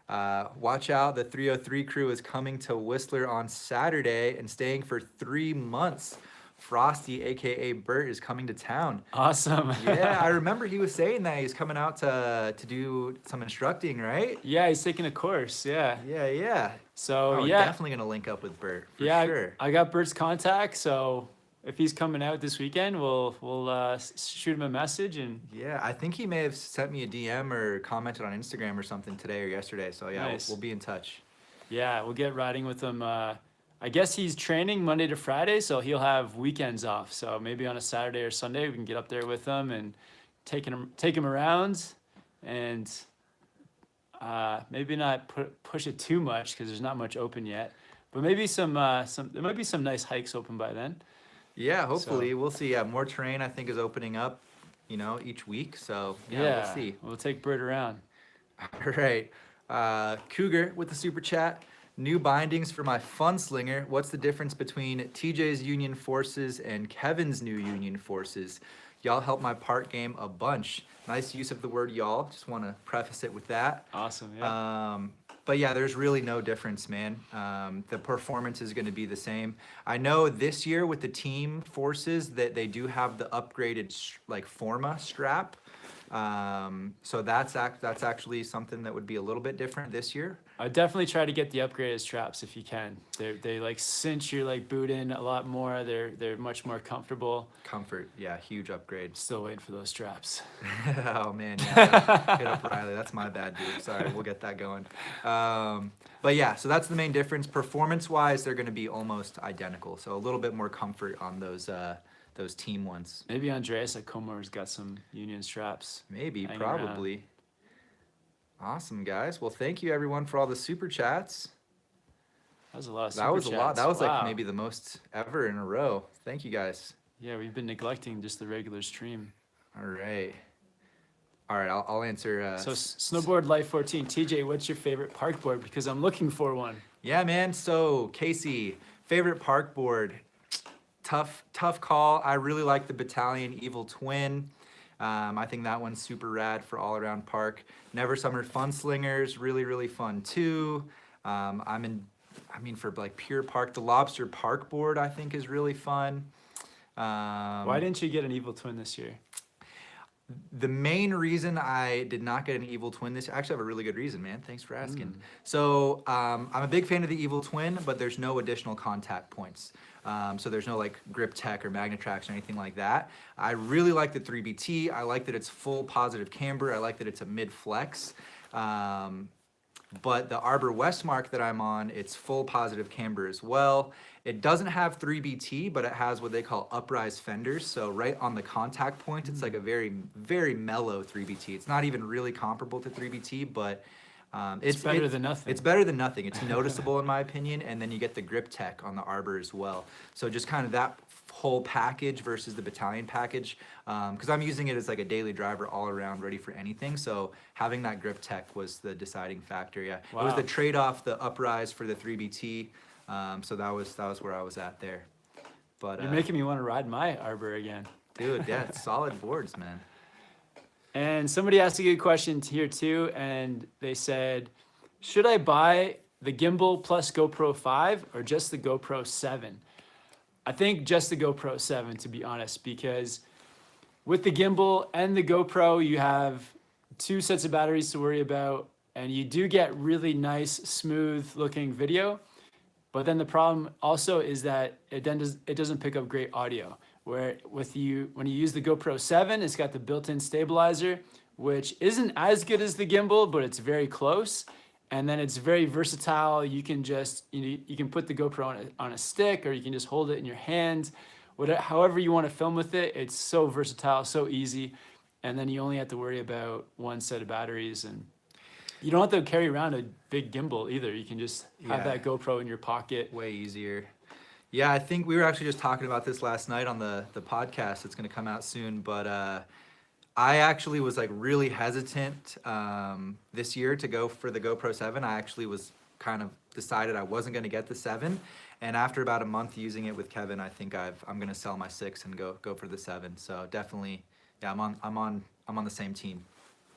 Watch out, the 303 crew is coming to Whistler on Saturday and staying for 3 months. Frosty, aka Bert, is coming to town. Awesome. Yeah, I remember he was saying that he's coming out to do some instructing, right? Yeah, he's taking a course. Yeah. Yeah. So We're yeah, definitely gonna link up with Bert for yeah. sure. I got Bert's contact, so if he's coming out this weekend, we'll shoot him a message and. Yeah, I think he may have sent me a DM or commented on Instagram or something today or yesterday. So yeah, Nice. we'll be in touch. Yeah, we'll get riding with him. I guess he's training Monday to Friday, so he'll have weekends off. So maybe on a Saturday or Sunday we can get up there with him and take him around, and maybe not push it too much because there's not much open yet. But maybe there might be some nice hikes open by then. Yeah, hopefully we'll see. Yeah, more terrain I think is opening up, you know, each week. So yeah, we'll see. We'll take Bert around. All right, Cougar with the super chat. New bindings for my fun slinger. What's the difference between TJ's Union Forces and Kevin's new Union Forces? Y'all help my part game a bunch. Nice use of the word y'all. Just want to preface it with that. Awesome. Yeah. But yeah, there's really no difference, man. The performance is going to be the same. I know this year with the team forces that they do have the upgraded like Forma strap. So that's actually something that would be a little bit different this year. I definitely try to get the upgraded straps if you can. They like cinch your like boot in a lot more. They're much more comfortable. Comfort, yeah, huge upgrade. Still waiting for those straps. Oh man, yeah, hit up Riley. That's my bad, dude. Sorry, we'll get that going. But yeah, so that's the main difference. Performance-wise, they're going to be almost identical. So a little bit more comfort on those team ones. Maybe Andreas at Comor's got some Union straps. Maybe, hanging probably. around. Awesome, guys. Well, thank you everyone for all the super chats. That was a lot of That was a lot. That was Wow. like maybe the most ever in a row. Thank you guys. Yeah, we've been neglecting just the regular stream. All right. I'll answer. So Snowboard Life 14, TJ, what's your favorite park board? Because I'm looking for one. Yeah, man. So Casey, favorite park board. Tough call. I really like the Battalion Evil Twin. I think that one's super rad for all around park. Never Summer Fun Slingers, really fun too. For like pure park, the Lobster Park board I think is really fun. Why didn't you get an Evil Twin this year? The main reason I did not get an Evil Twin this year, actually I have a really good reason, man. Thanks for asking. So I'm a big fan of the Evil Twin, but there's no additional contact points. So there's no like grip tech or Magnetrax or anything like that. I really like the 3BT. I like that it's full positive camber. I like that it's a mid flex. But the Arbor Westmark that I'm on, it's full positive camber as well. It doesn't have 3BT, but it has what they call uprise fenders. So right on the contact point, it's like a very, very mellow 3BT. It's not even really comparable to 3BT, but It's better than nothing. It's better than nothing. It's noticeable in my opinion, and then you get the grip tech on the Arbor as well. So just kind of that whole package versus the Battalion package, because I'm using it as like a daily driver all around, ready for anything. So having that grip tech was the deciding factor. Yeah, Wow. It was the trade-off, the uprise for the 3BT. So that was where I was at there. But You're making me want to ride my Arbor again. dude, yeah, it's solid boards, man. And somebody asked a good question here too, and they said, should I buy the gimbal plus GoPro 5 or just the GoPro 7? I think just the GoPro 7, to be honest, because with the gimbal and the GoPro, you have 2 sets of batteries to worry about, and you do get really nice, smooth looking video. But then the problem also is that it doesn't pick up great audio. Where when you use the GoPro 7, it's got the built-in stabilizer, which isn't as good as the gimbal, but it's very close. And then it's very versatile. You can just, you can put the GoPro on a stick, or you can just hold it in your hand. However you want to film with it, it's so versatile, so easy. And then you only have to worry about 1 set of batteries, and you don't have to carry around a big gimbal either. You can just have that GoPro in your pocket. Way easier. Yeah, I think we were actually just talking about this last night on the podcast. It's going to come out soon, but I actually was like really hesitant this year to go for the GoPro 7. I actually was kind of decided I wasn't going to get the 7, and after about a month using it with Kevin, I think I'm going to sell my 6 and go for the 7. So definitely, yeah, I'm on the same team.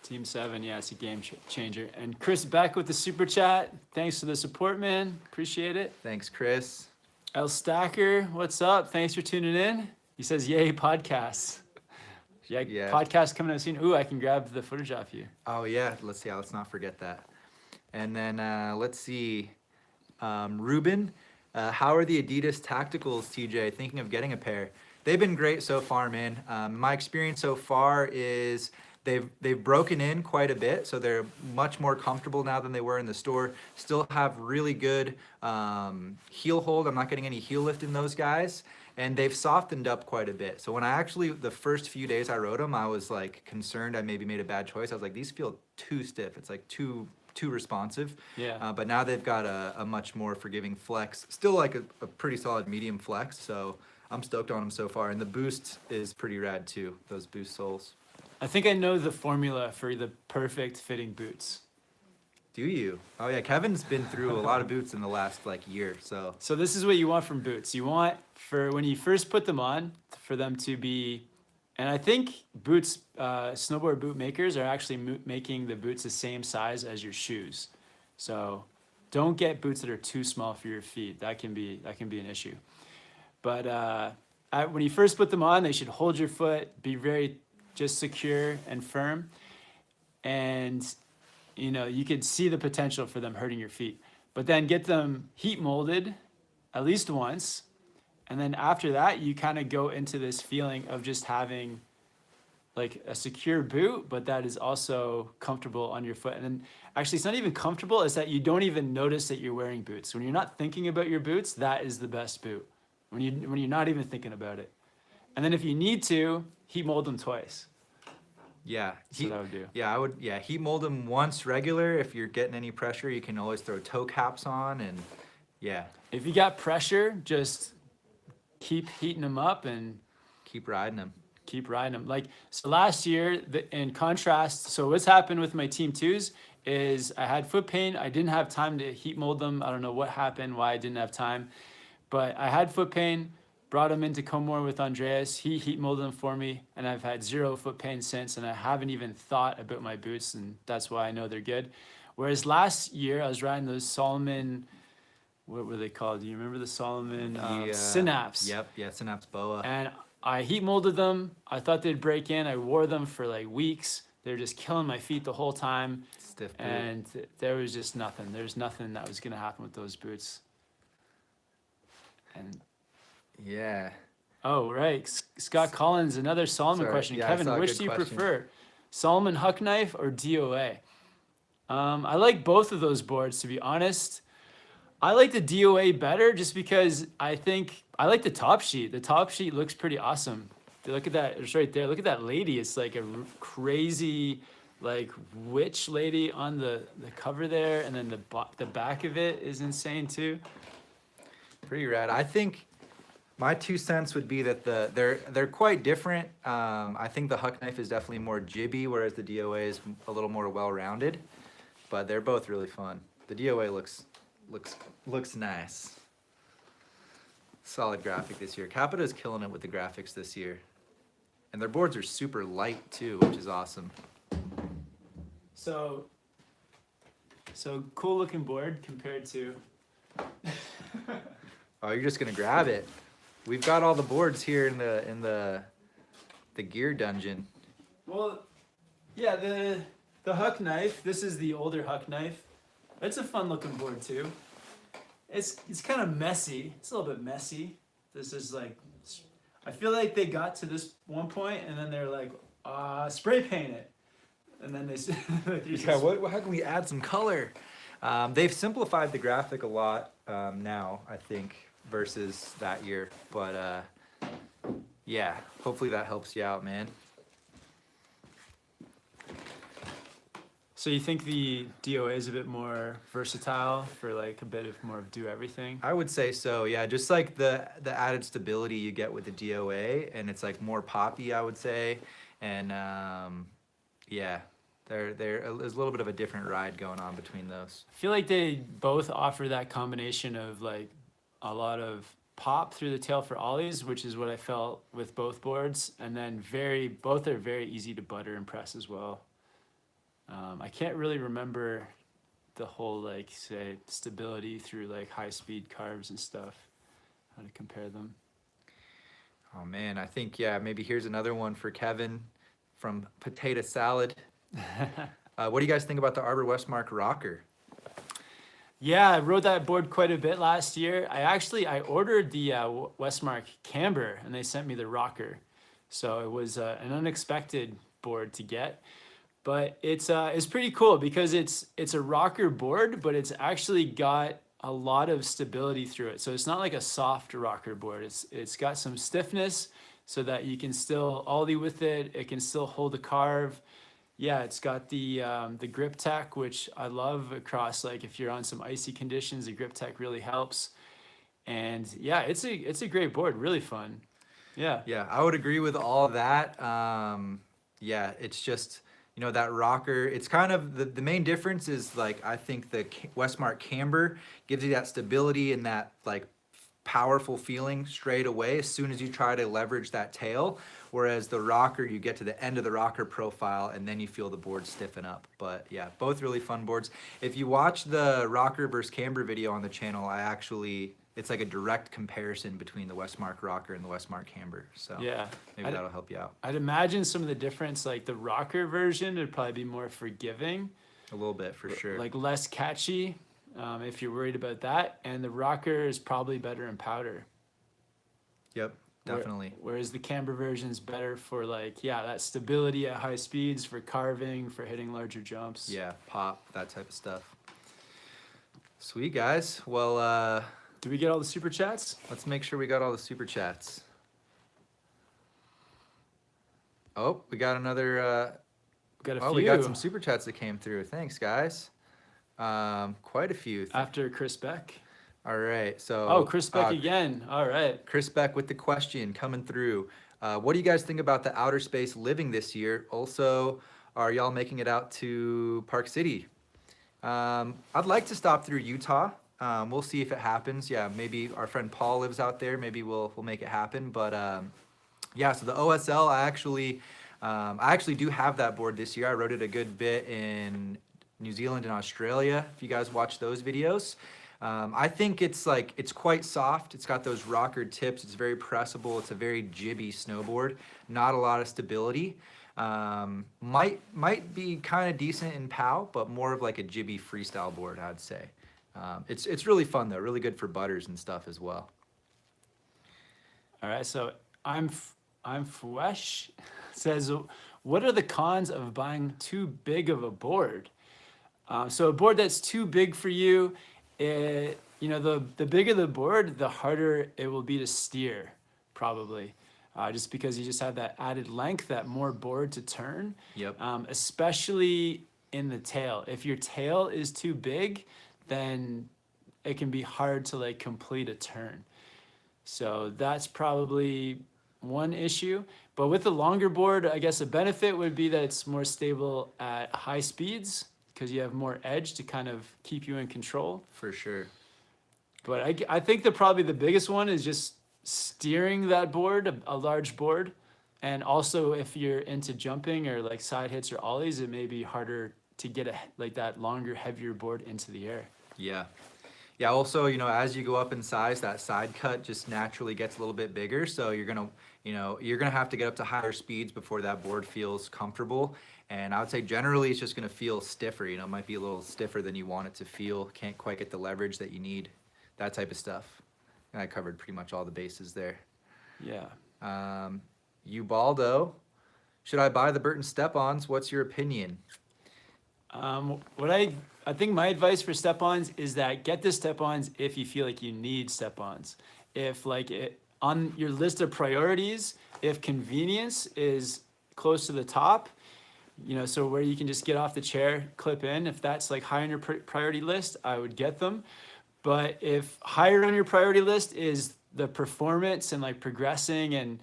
Team 7, yeah, it's a game changer. And Chris Beck with the super chat. Thanks for the support, man. Appreciate it. Thanks, Chris. El Stacker, what's up? Thanks for tuning in. He says, yay, podcasts. Yeah, podcast coming out soon. Ooh, I can grab the footage off you. Oh, yeah. Let's not forget that. And then let's see. Ruben, how are the Adidas Tacticals, TJ? Thinking of getting a pair. They've been great so far, man. My experience so far is they've broken in quite a bit, so they're much more comfortable now than they were in the store. Still have really good heel hold. I'm not getting any heel lift in those guys, and they've softened up quite a bit. So when the first few days I rode them, I was like concerned I maybe made a bad choice. I was like, these feel too stiff. It's like too responsive. Yeah. But now they've got a much more forgiving flex. Still like a pretty solid medium flex. So I'm stoked on them so far, and the boost is pretty rad too. Those boost soles. I think I know the formula for the perfect fitting boots. Do you? Oh yeah, Kevin's been through a lot of boots in the last like year, so. So this is what you want from boots. You want, for when you first put them on, for them to be, and I think boots, snowboard boot makers are actually making the boots the same size as your shoes. So don't get boots that are too small for your feet. That can be an issue. But when you first put them on, they should hold your foot, be very just secure and firm, and you could see the potential for them hurting your feet. But then get them heat molded at least once, and then after that you kind of go into this feeling of just having like a secure boot, but that is also comfortable on your foot. And then actually it's not even comfortable, it's that you don't even notice that you're wearing boots. When you're not thinking about your boots, that is the best boot, when you're not even thinking about it. And then if you need to, heat mold them twice. Yeah, That's what I would do. Yeah, I would. Yeah, heat mold them once regular. If you're getting any pressure, you can always throw toe caps on, and yeah. If you got pressure, just keep heating them up and keep riding them. Keep riding them. Like, so last year, in contrast, so what's happened with my Team 2s is I had foot pain. I didn't have time to heat mold them. I don't know what happened, why I didn't have time, but I had foot pain. Brought them into Comore with Andreas. He heat molded them for me, and I've had 0 foot pain since, and I haven't even thought about my boots, and that's why I know they're good. Whereas last year, I was riding those Solomon, what were they called? Do you remember the Solomon Synapse? Yep, yeah, Synapse Boa. And I heat molded them. I thought they'd break in. I wore them for like weeks. They were just killing my feet the whole time. Stiff boot. And there was just nothing. There's nothing that was going to happen with those boots. And yeah. Oh, right. Scott Collins, another Solomon question. Yeah, Kevin, which do you prefer? Solomon Huck Knife or DOA? I like both of those boards, to be honest. I like the DOA better just because I think I like the top sheet. The top sheet looks pretty awesome. Look at that. It's right there. Look at that lady. It's like a crazy like witch lady on the cover there. And then the back of it is insane too. Pretty rad. I think my 2 cents would be that they're quite different. I think the Huck Knife is definitely more jibby, whereas the DOA is a little more well-rounded. But they're both really fun. The DOA looks nice. Solid graphic this year. Capita is killing it with the graphics this year. And their boards are super light too, which is awesome. So cool looking board compared to. Oh, you're just gonna grab it. We've got all the boards here in the gear dungeon. Well, yeah, the Huck knife. This is the older Huck knife. It's a fun looking board too. It's kind of messy. It's a little bit messy. This is like, I feel like they got to this one point and then they're like, spray paint it, and then they. Yeah, how can we add some color? They've simplified the graphic a lot now, I think, versus that year. But yeah, hopefully that helps you out, man. So you think the DOA is a bit more versatile for like a bit of more of do everything? I would say so, yeah. Just like the added stability you get with the DOA, and it's like more poppy, I would say. And yeah, there's a little bit of a different ride going on between those. I feel like they both offer that combination of like a lot of pop through the tail for ollies, which is what I felt with both boards, and then both are very easy to butter and press as well. I can't really remember the whole like say stability through like high speed carves and stuff, how to compare them. Oh man, I think, yeah, maybe here's another one for Kevin from Potato Salad. What do you guys think about the Arbor Westmark rocker? Yeah, I rode that board quite a bit last year. I ordered the Westmark camber and they sent me the rocker. So it was an unexpected board to get. But it's pretty cool because it's a rocker board, but it's actually got a lot of stability through it. So it's not like a soft rocker board. It's got some stiffness so that you can still ollie with it. It can still hold a carve. Yeah, it's got the grip tech, which I love across, like if you're on some icy conditions, the grip tech really helps. And yeah, it's a great board, really fun. Yeah. Yeah, I would agree with all that. Yeah, it's just, you know, that rocker, it's kind of the main difference is like, I think the Westmark camber gives you that stability and that like powerful feeling straight away as soon as you try to leverage that tail. Whereas the rocker, you get to the end of the rocker profile and then you feel the board stiffen up. But yeah, both really fun boards. If you watch the rocker versus camber video on the channel, it's like a direct comparison between the Westmark rocker and the Westmark camber. So Yeah. maybe that'll help you out. I'd imagine some of the difference, like the rocker version would probably be more forgiving. A little bit for sure. Like less catchy, if you're worried about that. And the rocker is probably better in powder. Yep, definitely. Whereas the camber version is better for like, yeah, that stability at high speeds, for carving, for hitting larger jumps. Yeah, pop, that type of stuff. Sweet, guys. Well, Did we get all the super chats? let's make sure we got all the super chats. Oh, we got another. Got a Oh, few. we got some super chats that came through. Thanks, guys. Quite a few. After Chris Beck. All right, so. Oh, Chris Beck again. All right. Chris Beck with the question coming through. What do you guys think about the outer space living this year? Also, are y'all making it out to Park City? I'd like to stop through Utah. We'll see if it happens. Yeah, maybe our friend Paul lives out there. Maybe we'll make it happen. But yeah, so the OSL, I actually do have that board this year. I rode it a good bit in New Zealand and Australia. If you guys watch those videos, I think it's quite soft. It's got those rocker tips. It's very pressable. It's a very jibby snowboard. Not a lot of stability. Might be kind of decent in POW, but more of like a jibby freestyle board, I'd say. It's really fun though, really good for butters and stuff as well. All right, so I'm Fwesh says, what are the cons of buying too big of a board? So a board that's too big for you, the bigger the board, the harder it will be to steer, probably. Just because you just have that added length, that more board to turn. Yep. Especially in the tail. If your tail is too big, then it can be hard to like complete a turn. So that's probably one issue. But with the longer board, I guess a benefit would be that it's more stable at high speeds because you have more edge to kind of keep you in control. For sure. But I think probably the biggest one is just steering that board, a large board. And also if you're into jumping or like side hits or ollies, it may be harder to get like that longer, heavier board into the air. Yeah. Yeah, also, as you go up in size, that side cut just naturally gets a little bit bigger. So you're gonna have to get up to higher speeds before that board feels comfortable. And I would say generally it's just gonna feel stiffer, it might be a little stiffer than you want it to feel. Can't quite get the leverage that you need, that type of stuff. And I covered pretty much all the bases there. Yeah. Ubaldo, should I buy the Burton step-ons? What's your opinion? What I think my advice for step-ons is that get the step-ons if you feel like you need step-ons. If like on your list of priorities, if convenience is close to the top, so where you can just get off the chair, clip in, if that's like high on your priority list, I would get them. But if higher on your priority list is the performance and like progressing and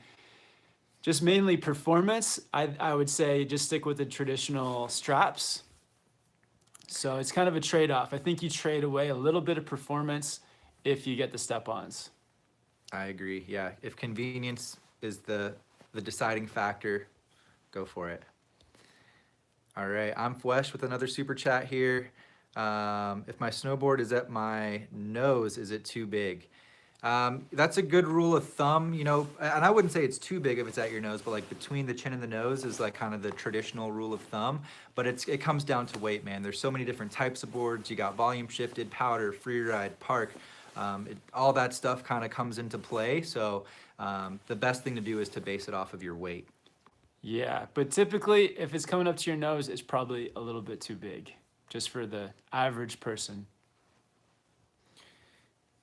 just mainly performance, I would say just stick with the traditional straps. So it's kind of a trade-off. I think you trade away a little bit of performance if you get the step-ons. I agree. Yeah, if convenience is the deciding factor, go for it. All right, I'm Fwesh with another super chat here. If my snowboard is at my nose, is it too big? That's a good rule of thumb, and I wouldn't say it's too big if it's at your nose, but like between the chin and the nose is like kind of the traditional rule of thumb, but it comes down to weight, man. There's so many different types of boards. You got volume shifted, powder, free ride, park, all that stuff kind of comes into play. So the best thing to do is to base it off of your weight. Yeah, but typically if it's coming up to your nose, it's probably a little bit too big, just for the average person.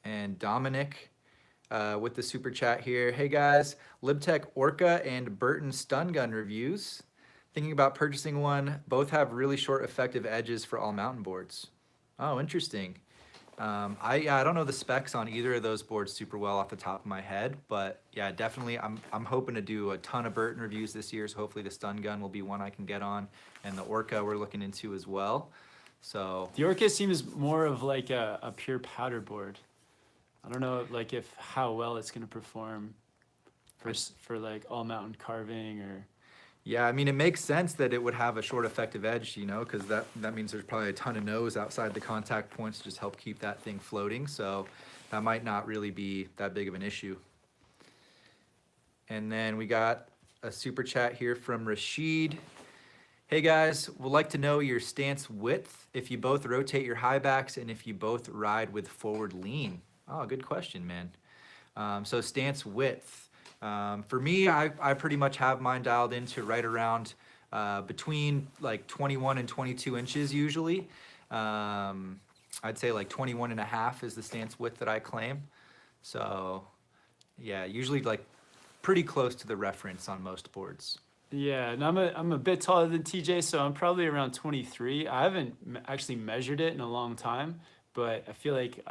And Dominic with the super chat here. Hey guys, LibTech Orca and Burton stun gun reviews. Thinking about purchasing one. Both have really short effective edges for all mountain boards. Oh, interesting. I don't know the specs on either of those boards super well off the top of my head, but yeah, definitely I'm hoping to do a ton of Burton reviews this year, so hopefully the stun gun will be one I can get on, and the Orca we're looking into as well. So the Orca seems more of like a pure powder board. I don't know like how well it's gonna perform for like all mountain carving or. Yeah, I mean, it makes sense that it would have a short effective edge, because that means there's probably a ton of nose outside the contact points to just help keep that thing floating. So that might not really be that big of an issue. And then we got a super chat here from Rashid. Hey guys, would like to know your stance width, if you both rotate your high backs and if you both ride with forward lean. Oh, good question, man. So stance width. For me, I pretty much have mine dialed into right around between like 21 and 22 inches usually. I'd say like 21 and a half is the stance width that I claim. So yeah, usually like pretty close to the reference on most boards. Yeah, and I'm a bit taller than TJ, so I'm probably around 23. I haven't actually measured it in a long time, but I feel like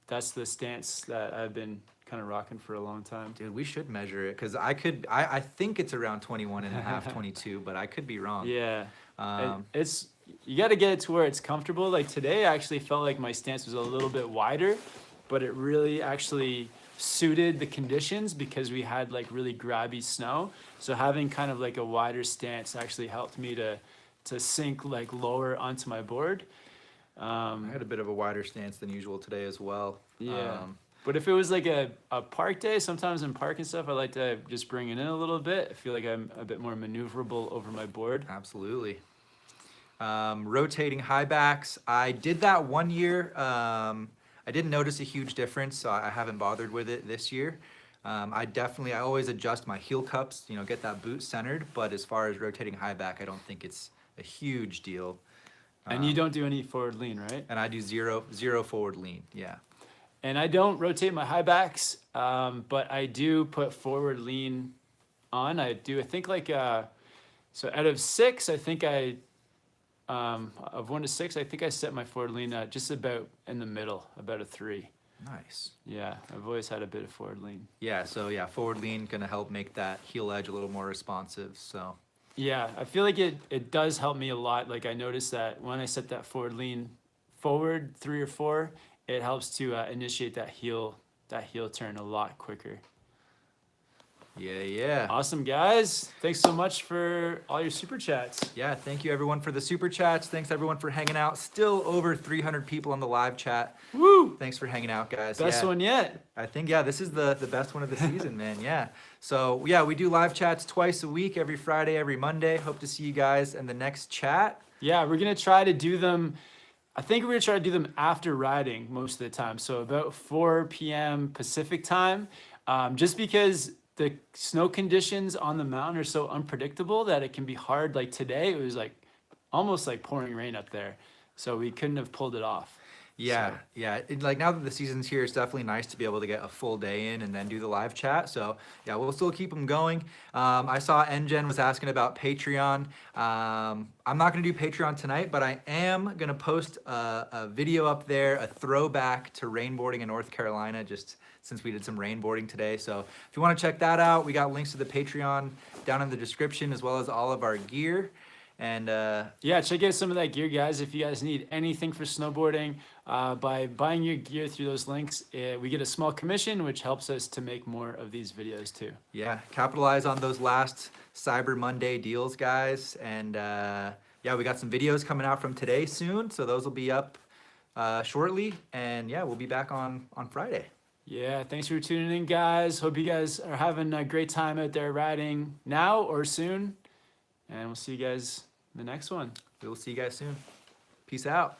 that's the stance that I've been kind of rocking for a long time. Dude, we should measure it because I think it's around 21 and a half, 22, but I could be wrong. Yeah, it's you got to get it to where it's comfortable. Like today, I actually felt like my stance was a little bit wider, but it really actually suited the conditions because we had like really grabby snow. So having kind of like a wider stance actually helped me to sink like lower onto my board. I had a bit of a wider stance than usual today as well. Yeah. But if it was like a park day, sometimes in park and stuff, I like to just bring it in a little bit. I feel like I'm a bit more maneuverable over my board. Absolutely. Rotating high backs. I did that one year. I didn't notice a huge difference, so I haven't bothered with it this year. I always adjust my heel cups, get that boot centered. But as far as rotating high back, I don't think it's a huge deal. And you don't do any forward lean, right? And I do zero forward lean, yeah. And I don't rotate my high backs, but I do put forward lean on. I think like, so out of 6, I think of 1 to 6, I think I set my forward lean at just about in the middle, about a 3. Nice. Yeah, I've always had a bit of forward lean. Yeah, so yeah, forward lean gonna help make that heel edge a little more responsive, so. Yeah, I feel like it does help me a lot. Like I noticed that when I set that forward lean forward 3 or 4, it helps to initiate that heel turn a lot quicker. Yeah. Awesome, guys. Thanks so much for all your super chats. Yeah, thank you everyone for the super chats. Thanks everyone for hanging out. Still over 300 people on the live chat. Woo! Thanks for hanging out, guys. Best one yet. I think, yeah, this is the best one of the season, man. Yeah. So, yeah, we do live chats twice a week, every Friday, every Monday. Hope to see you guys in the next chat. Yeah, we're going to try to do them. I think we're going to try to do them after riding most of the time. So about 4 p.m. Pacific time, just because the snow conditions on the mountain are so unpredictable that it can be hard. Like today, it was like almost like pouring rain up there. So we couldn't have pulled it off. Yeah, So, yeah. Like now that the season's here, it's definitely nice to be able to get a full day in and then do the live chat. So yeah, we'll still keep them going. I saw NGen was asking about Patreon. I'm not gonna do Patreon tonight, but I am gonna post a video up there, a throwback to rainboarding in North Carolina, just since we did some rainboarding today. So if you want to check that out, we got links to the Patreon down in the description, as well as all of our gear. And yeah, check out some of that gear, guys. If you guys need anything for snowboarding, by buying your gear through those links, we get a small commission, which helps us to make more of these videos too. yeah, capitalize on those last Cyber Monday deals, guys. And yeah, we got some videos coming out from today soon, so those will be up shortly. And yeah, we'll be back on Friday. Yeah, thanks for tuning in, guys. Hope you guys are having a great time out there riding now or soon. And we'll see you guys in the next one. We will see you guys soon. Peace out.